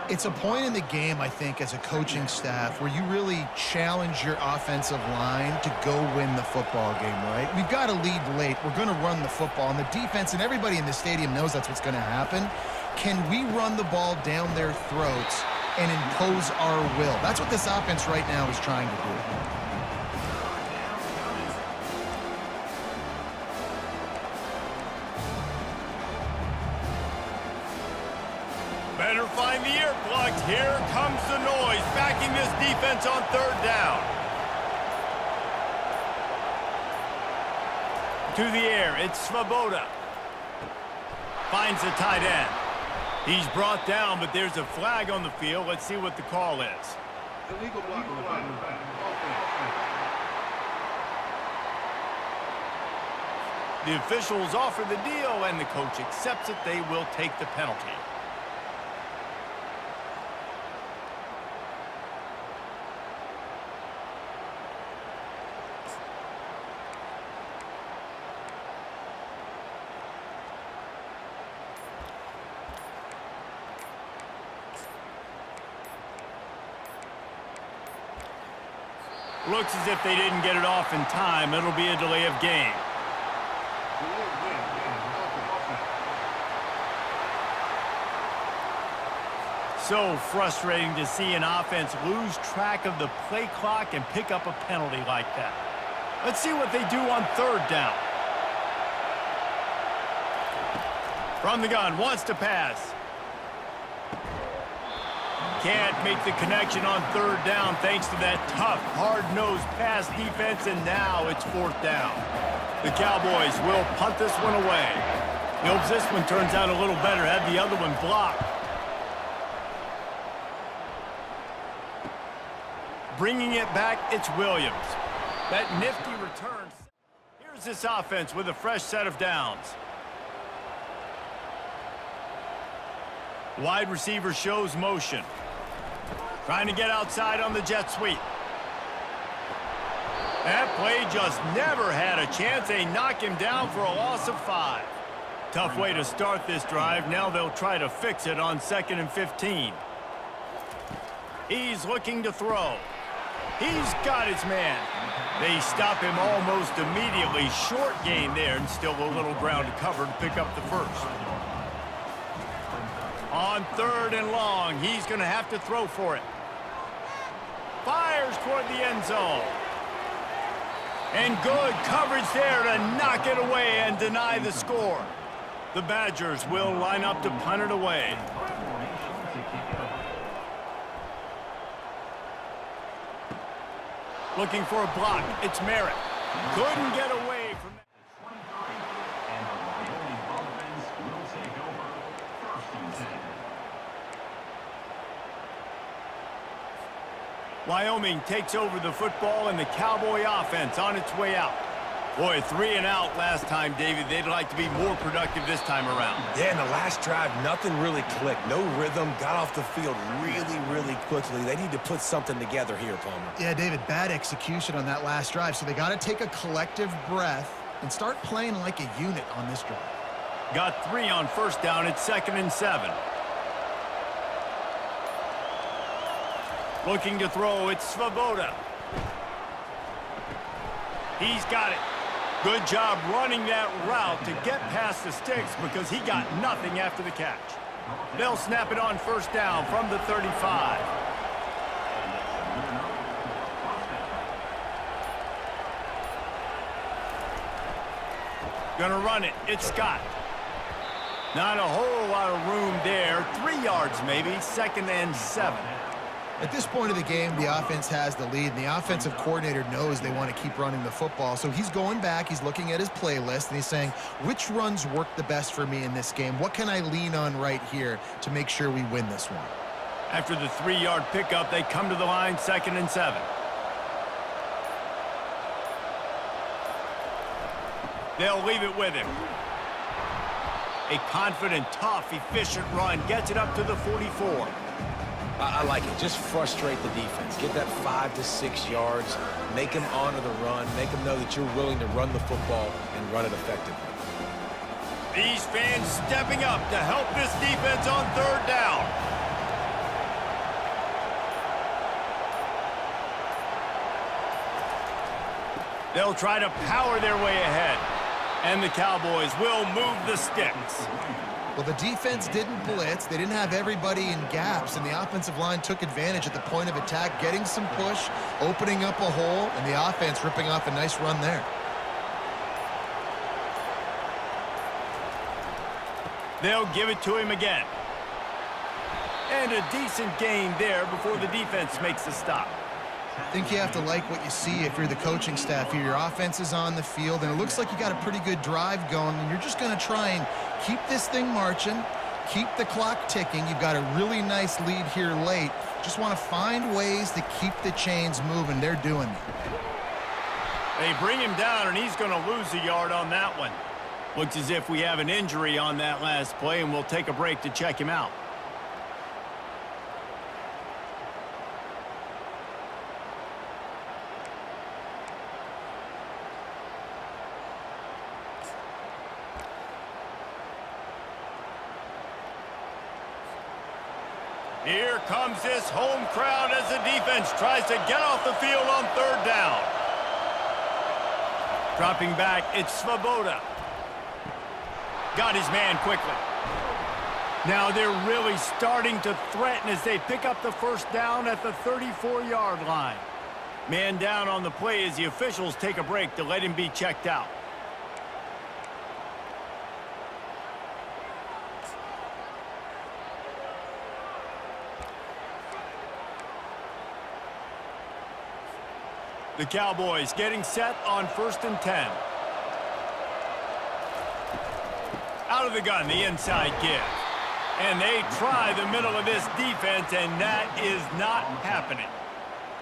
It's a point in the game, I think, as a coaching staff where you really challenge your offensive line to go win the football game, right? We've got to lead late. We're going to run the football, and the defense and everybody in the stadium knows that's what's going to happen. Can we run the ball down their throats and impose our will? That's what this offense right now is trying to do. Better find the earplug. contact. Here comes the noise, backing this defense on third down. To the air, it's Svoboda. Finds the tight end. He's brought down, but there's a flag on the field. Let's see what the call is. Illegal block on the back. The officials offer the deal, and the coach accepts it. They will take the penalty. Looks as if they didn't get it off in time. It'll be a delay of game. So frustrating to see an offense lose track of the play clock and pick up a penalty like that. Let's see what they do on third down. From the gun, wants to pass. Can't make the connection on third down thanks to that tough, hard-nosed pass defense, and now it's fourth down. The Cowboys will punt this one away. He hopes this one turns out a little better, had the other one blocked. Bringing it back, it's Williams. That nifty return. Here's this offense with a fresh set of downs. Wide receiver shows motion. Trying to get outside on the jet sweep. That play just never had a chance. They knock him down for a loss of 5. Tough way to start this drive. Now they'll try to fix it on 2nd and 15. He's looking to throw. He's got his man. They stop him almost immediately. Short gain there, and still a little ground to cover to pick up the first. On 3rd and long, he's going to have to throw for it. Fires toward the end zone. And good coverage there to knock it away and deny the score. The Badgers will line up to punt it away. Looking for a block. It's Merritt. Couldn't get away from that. Wyoming takes over the football, and the Cowboy offense on its way out. Boy, 3 and out last time, David. They'd like to be more productive this time around. Yeah, in the last drive, nothing really clicked. No rhythm, got off the field really quickly. They need to put something together here, Palmer. Yeah, David, bad execution on that last drive, so they got to take a collective breath and start playing like a unit on this drive. Got 3 on first down. It's 2nd and 7. Looking to throw, it's Svoboda. He's got it. Good job running that route to get past the sticks because he got nothing after the catch. They'll snap it on first down from the 35. Gonna run it. It's Scott. Not a whole lot of room there. 3 yards maybe. 2nd and 7. At this point of the game, the offense has the lead, and the offensive coordinator knows they want to keep running the football. So he's going back, he's looking at his playlist, and he's saying, which runs work the best for me in this game? What can I lean on right here to make sure we win this one? After the 3-yard pickup, they come to the line, 2nd and 7. They'll leave it with him. A confident, tough, efficient run gets it up to the 44. I like it. Just frustrate the defense. Get that 5 to 6 yards. Make them honor the run. Make them know that you're willing to run the football and run it effectively. These fans stepping up to help this defense on 3rd down. They'll try to power their way ahead. And the Cowboys will move the sticks. Well, the defense didn't blitz. They didn't have everybody in gaps, and the offensive line took advantage at the point of attack, getting some push, opening up a hole, and the offense ripping off a nice run there. They'll give it to him again. And a decent gain there before the defense makes the stop. I think you have to like what you see if you're the coaching staff here. Your offense is on the field, and it looks like you got a pretty good drive going, and you're just going to try and keep this thing marching, keep the clock ticking. You've got a really nice lead here late. Just want to find ways to keep the chains moving. They're doing it. They bring him down, and he's going to lose a yard on that one. Looks as if we have an injury on that last play, and we'll take a break to check him out. Here comes this home crowd as the defense tries to get off the field on third down. Dropping back, it's Svoboda. Got his man quickly. Now they're really starting to threaten as they pick up the first down at the 34-yard line. Man down on the play as the officials take a break to let him be checked out. The Cowboys getting set on 1st and 10. Out of the gun, the inside give. And they try the middle of this defense, and that is not happening.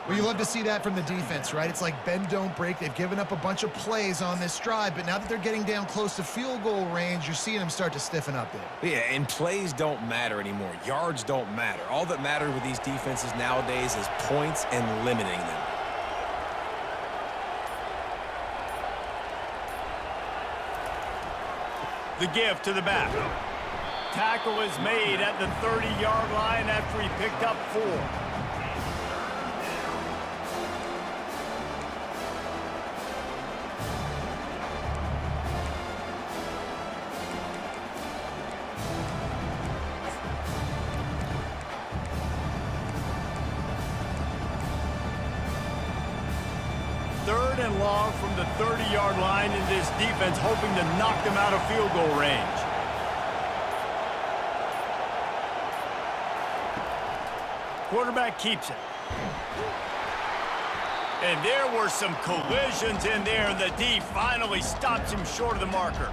Well, you love to see that from the defense, right? It's like bend, don't break. They've given up a bunch of plays on this drive, but now that they're getting down close to field goal range, you're seeing them start to stiffen up there. Yeah, and plays don't matter anymore. Yards don't matter. All that matters with these defenses nowadays is points and limiting them. The give to the back. Tackle is made at the 30-yard line after he picked up 4. Third and long from the 30-yard line, in this defense hoping to knock them out of field goal range. Quarterback keeps it. And there were some collisions in there, and the D finally stops him short of the marker.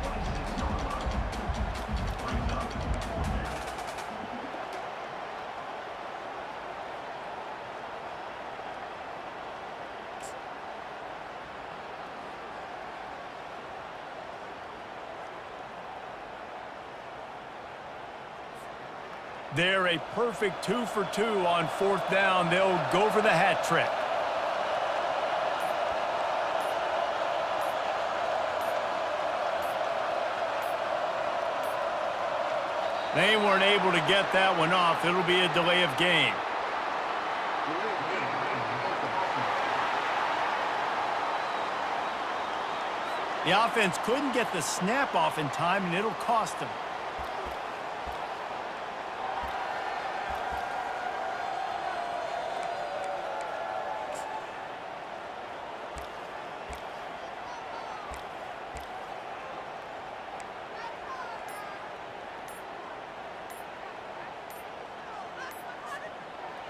They're a perfect 2 for 2 on 4th down. They'll go for the hat trick. They weren't able to get that one off. It'll be a delay of game. The offense couldn't get the snap off in time, and it'll cost them.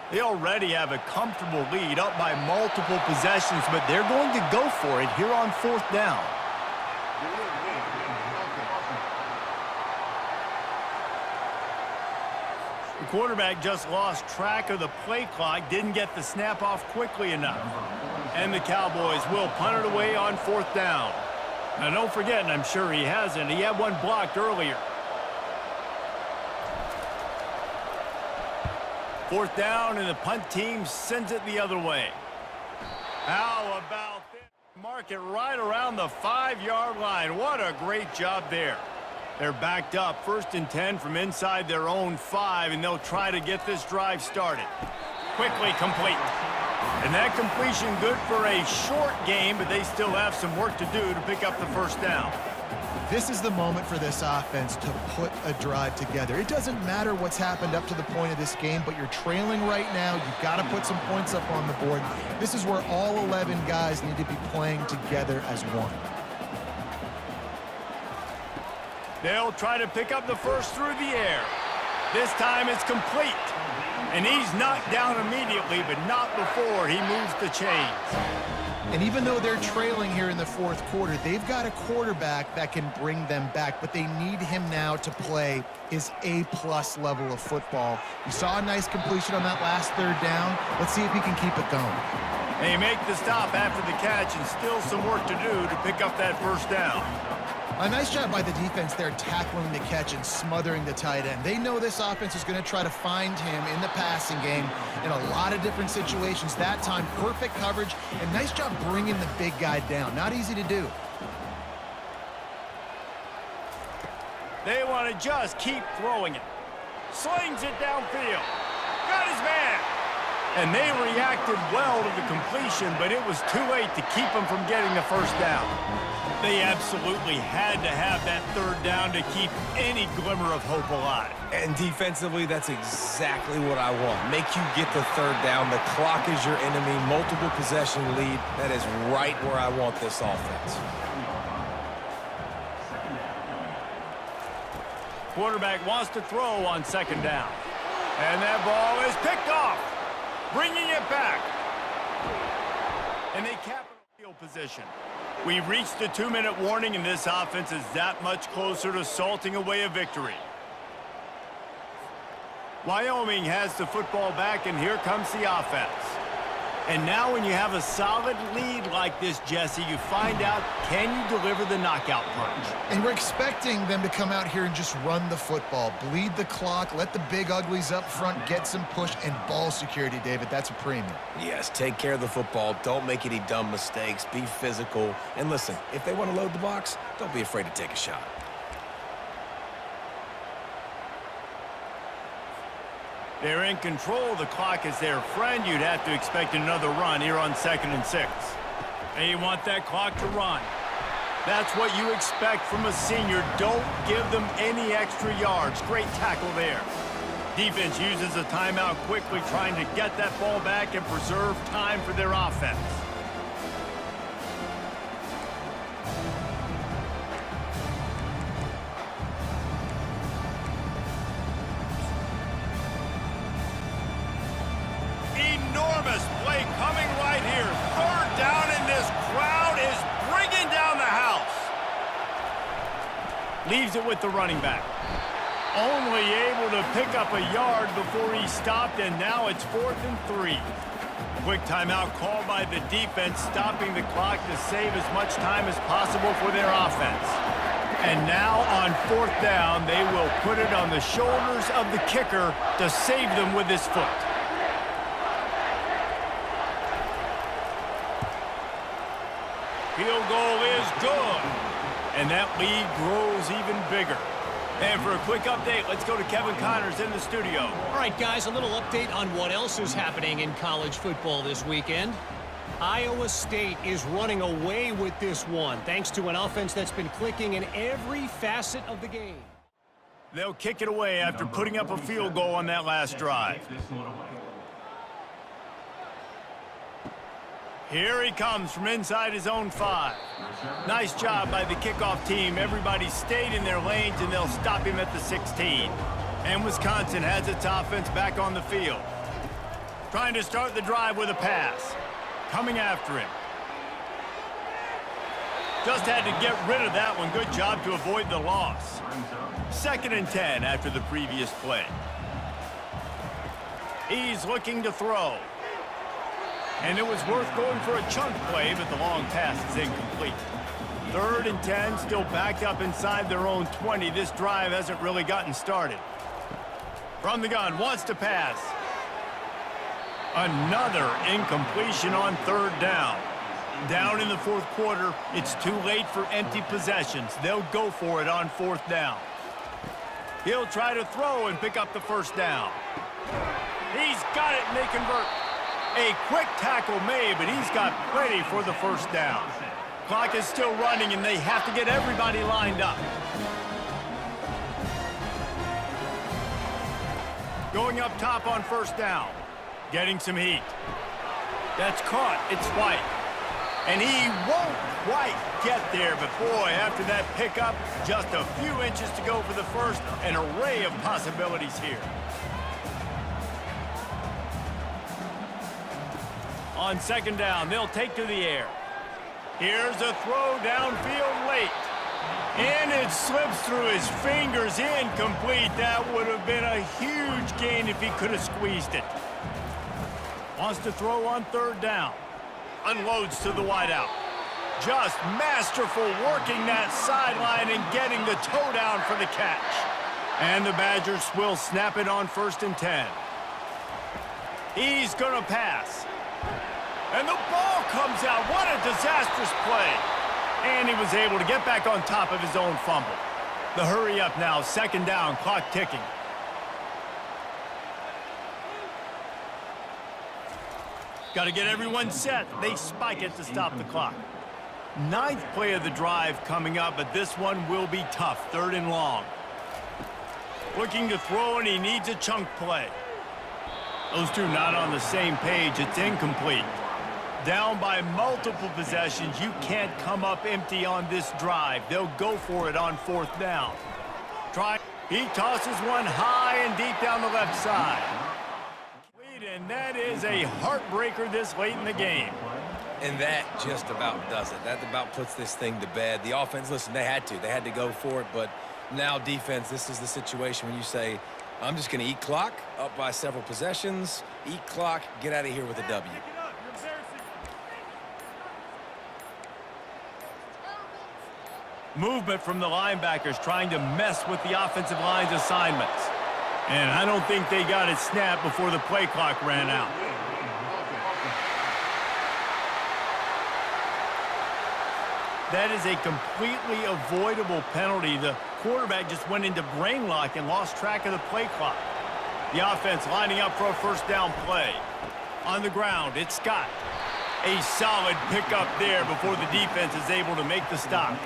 They already have a comfortable lead, up by multiple possessions, but they're going to go for it here on 4th down. The quarterback just lost track of the play clock, didn't get the snap off quickly enough. And the Cowboys will punt it away on 4th down. Now don't forget, and I'm sure he hasn't, he had one blocked earlier. 4th down, and the punt team sends it the other way. How about this? Mark it right around the 5-yard line. What a great job there. They're backed up 1st and 10 from inside their own 5, and they'll try to get this drive started. Quickly complete. And that completion good for a short game, but they still have some work to do to pick up the 1st down. This is the moment for this offense to put a drive together. It doesn't matter what's happened up to the point of this game, but you're trailing right now. You've got to put some points up on the board. This is where all 11 guys need to be playing together as one. They'll try to pick up the first through the air. This time it's complete. And he's knocked down immediately, but not before he moves the chains. And even though they're trailing here in the fourth quarter, they've got a quarterback that can bring them back, but they need him now to play his A-plus level of football. We saw a nice completion on that last third down. Let's see if he can keep it going. They make the stop after the catch, and still some work to do to pick up that first down. A nice job by the defense there tackling the catch and smothering the tight end. They know this offense is going to try to find him in the passing game in a lot of different situations. That time, perfect coverage, and nice job bringing the big guy down. Not easy to do. They want to just keep throwing it. Slings it downfield. Got his man. And they reacted well to the completion, but it was too late to keep them from getting the first down. They absolutely had to have that third down to keep any glimmer of hope alive. And defensively, that's exactly what I want. Make you get the third down. The clock is your enemy. Multiple possession lead. That is right where I want this offense. Quarterback wants to throw on second down. And that ball is picked off, bringing it back. And they cap field position. We've reached the 2-minute warning, and this offense is that much closer to salting away a victory. Wyoming has the football back, and here comes the offense. And now when you have a solid lead like this, Jesse, you find out, can you deliver the knockout punch? And we're expecting them to come out here and just run the football, bleed the clock, let the big uglies up front get some push, and ball security, David. That's a premium. Yes, take care of the football. Don't make any dumb mistakes. Be physical. And listen, if they want to load the box, don't be afraid to take a shot. They're in control. The clock is their friend. You'd have to expect another run here on 2nd and 6. They want that clock to run. That's what you expect from a senior. Don't give them any extra yards. Great tackle there. Defense uses a timeout quickly, trying to get that ball back and preserve time for their offense. Enormous play coming right here. Third down, and this crowd is bringing down the house. Leaves it with the running back. Only able to pick up a yard before he stopped, and now it's 4th and 3. Quick timeout called by the defense, stopping the clock to save as much time as possible for their offense. And now on 4th down, they will put it on the shoulders of the kicker to save them with his foot. Field goal is good. And that lead grows even bigger. And for a quick update, let's go to Kevin Connors in the studio. All right, guys, a little update on what else is happening in college football this weekend. Iowa State is running away with this one, thanks to an offense that's been clicking in every facet of the game. They'll kick it away after putting up a field goal on that last drive. Here he comes from inside his own 5. Nice job by the kickoff team. Everybody stayed in their lanes, and they'll stop him at the 16. And Wisconsin has its offense back on the field. Trying to start the drive with a pass. Coming after him. Just had to get rid of that one. Good job to avoid the loss. 2nd and 10 after the previous play. He's looking to throw. And it was worth going for a chunk play, but the long pass is incomplete. 3rd and 10, still backed up inside their own 20. This drive hasn't really gotten started. From the gun, wants to pass. Another incompletion on 3rd down. Down in the 4th quarter, it's too late for empty possessions. They'll go for it on 4th down. He'll try to throw and pick up the first down. He's got it, and they convert. A quick tackle made, but he's got plenty for the first down. Clock is still running, and they have to get everybody lined up. Going up top on 1st down. Getting some heat. That's caught. It's White. And he won't quite get there, but boy, after that pickup, just a few inches to go for the first. An array of possibilities here. On second down, they'll take to the air. Here's a throw downfield late. And it slips through his fingers, incomplete. That would have been a huge gain if he could have squeezed it. Wants to throw on third down. Unloads to the wideout. Just masterful working that sideline and getting the toe down for the catch. And the Badgers will snap it on 1st and 10. He's going to pass. And the ball comes out. What a disastrous play. And he was able to get back on top of his own fumble. The hurry up now, second down, clock ticking. Got to get everyone set. They spike it to stop the clock. 9th play of the drive coming up, but this one will be tough. 3rd and long. Looking to throw, and he needs a chunk play. Those two not on the same page. It's incomplete. Down by multiple possessions. You can't come up empty on this drive. They'll go for it on 4th down. He tosses one high and deep down the left side. And that is a heartbreaker this late in the game. And that just about does it. That about puts this thing to bed. The offense, listen, they had to go for it, but now defense, this is the situation when you say, I'm just going to eat clock, up by several possessions, eat clock, get out of here with a W. Movement from the linebackers trying to mess with the offensive line's assignments. And I don't think they got it snapped before the play clock ran out. That is a completely avoidable penalty. The quarterback just went into brain lock and lost track of the play clock. The offense lining up for a 1st down play. On the ground, it's Scott. A solid pickup there before the defense is able to make the stop.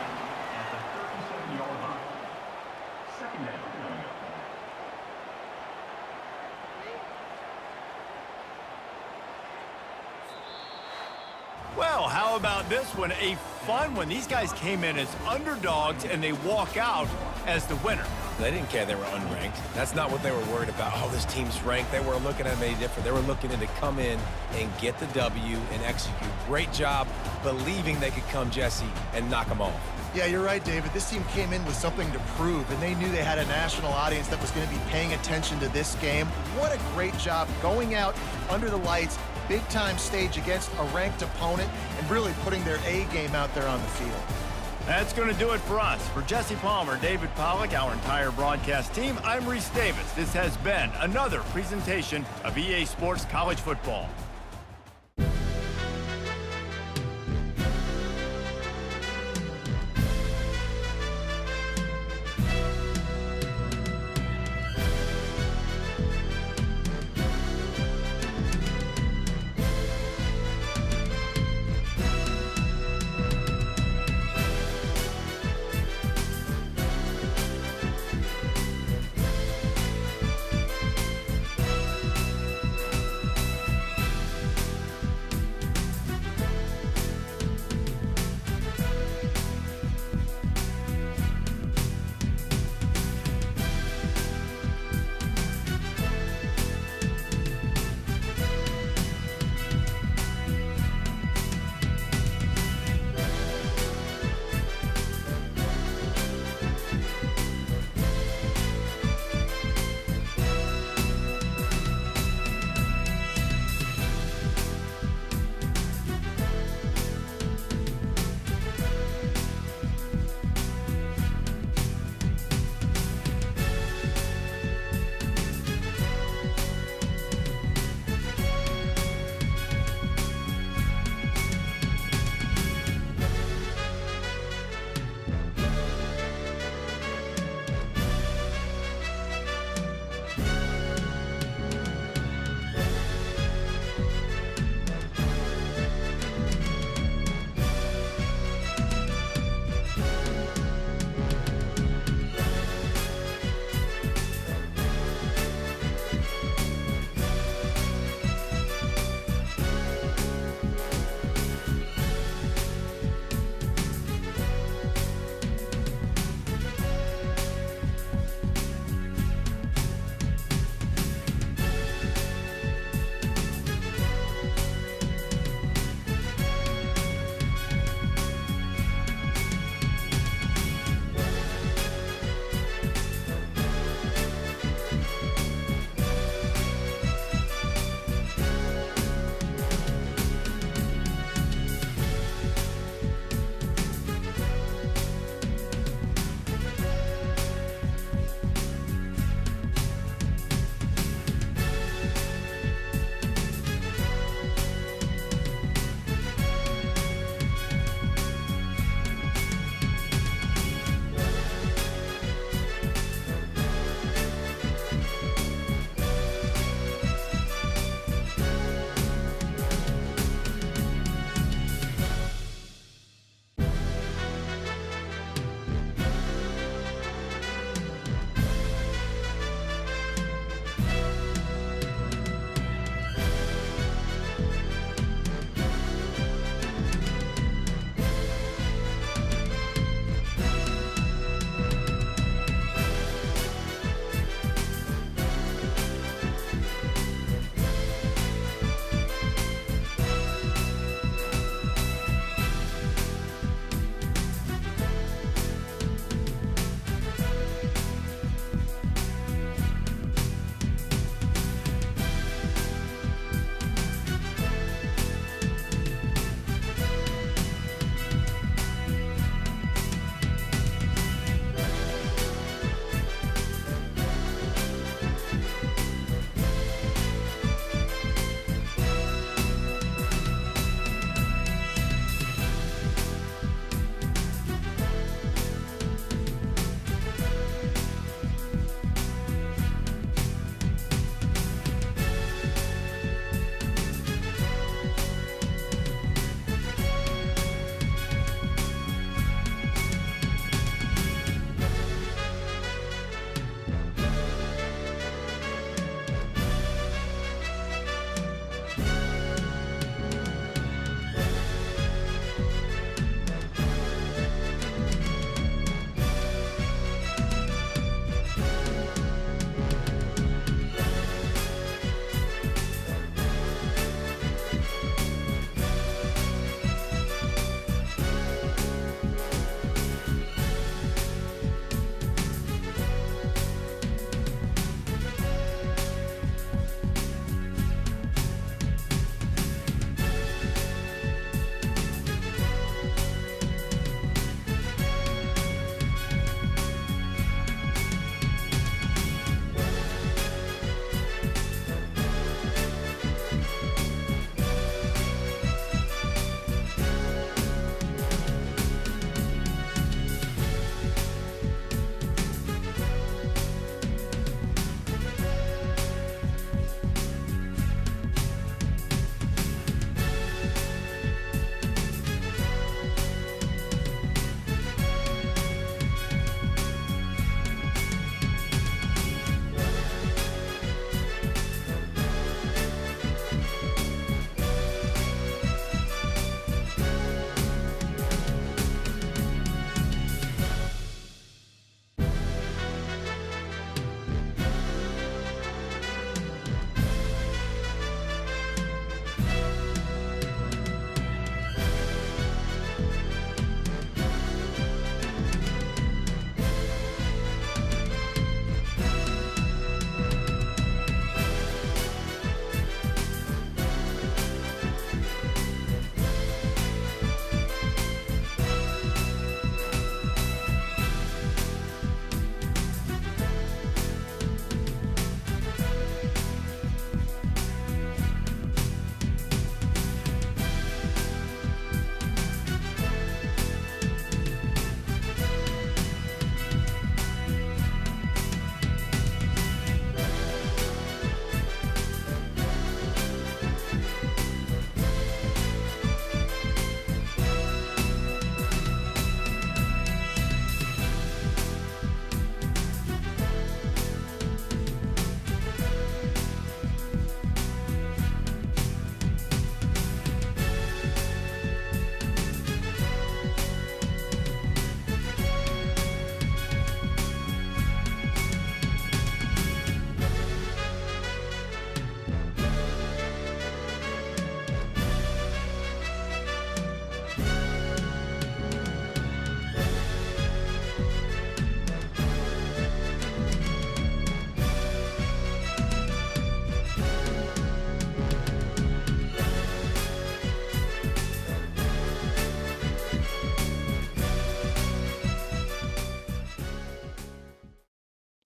Well, how about this one? A fun one. These guys came in as underdogs, and they walk out as the winner. They didn't care they were unranked. That's not what they were worried about. Oh, this team's ranked. They weren't looking at them any different. They were looking to come in and get the W and execute. Great job believing they could come, Jesse, and knock them off. Yeah, you're right, David. This team came in with something to prove, and they knew they had a national audience that was going to be paying attention to this game. What a great job going out under the lights, big-time stage against a ranked opponent, and really putting their A game out there on the field. That's going to do it for us. For Jesse Palmer, David Pollack, our entire broadcast team, I'm Reese Davis. This has been another presentation of EA Sports College Football.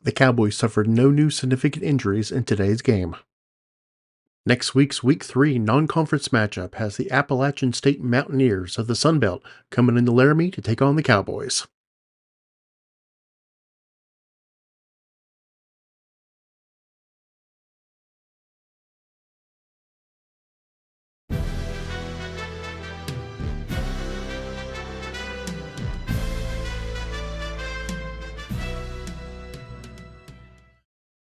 The Cowboys suffered no new significant injuries in today's game. Next week's Week 3 non-conference matchup has the Appalachian State Mountaineers of the Sun Belt coming into Laramie to take on the Cowboys.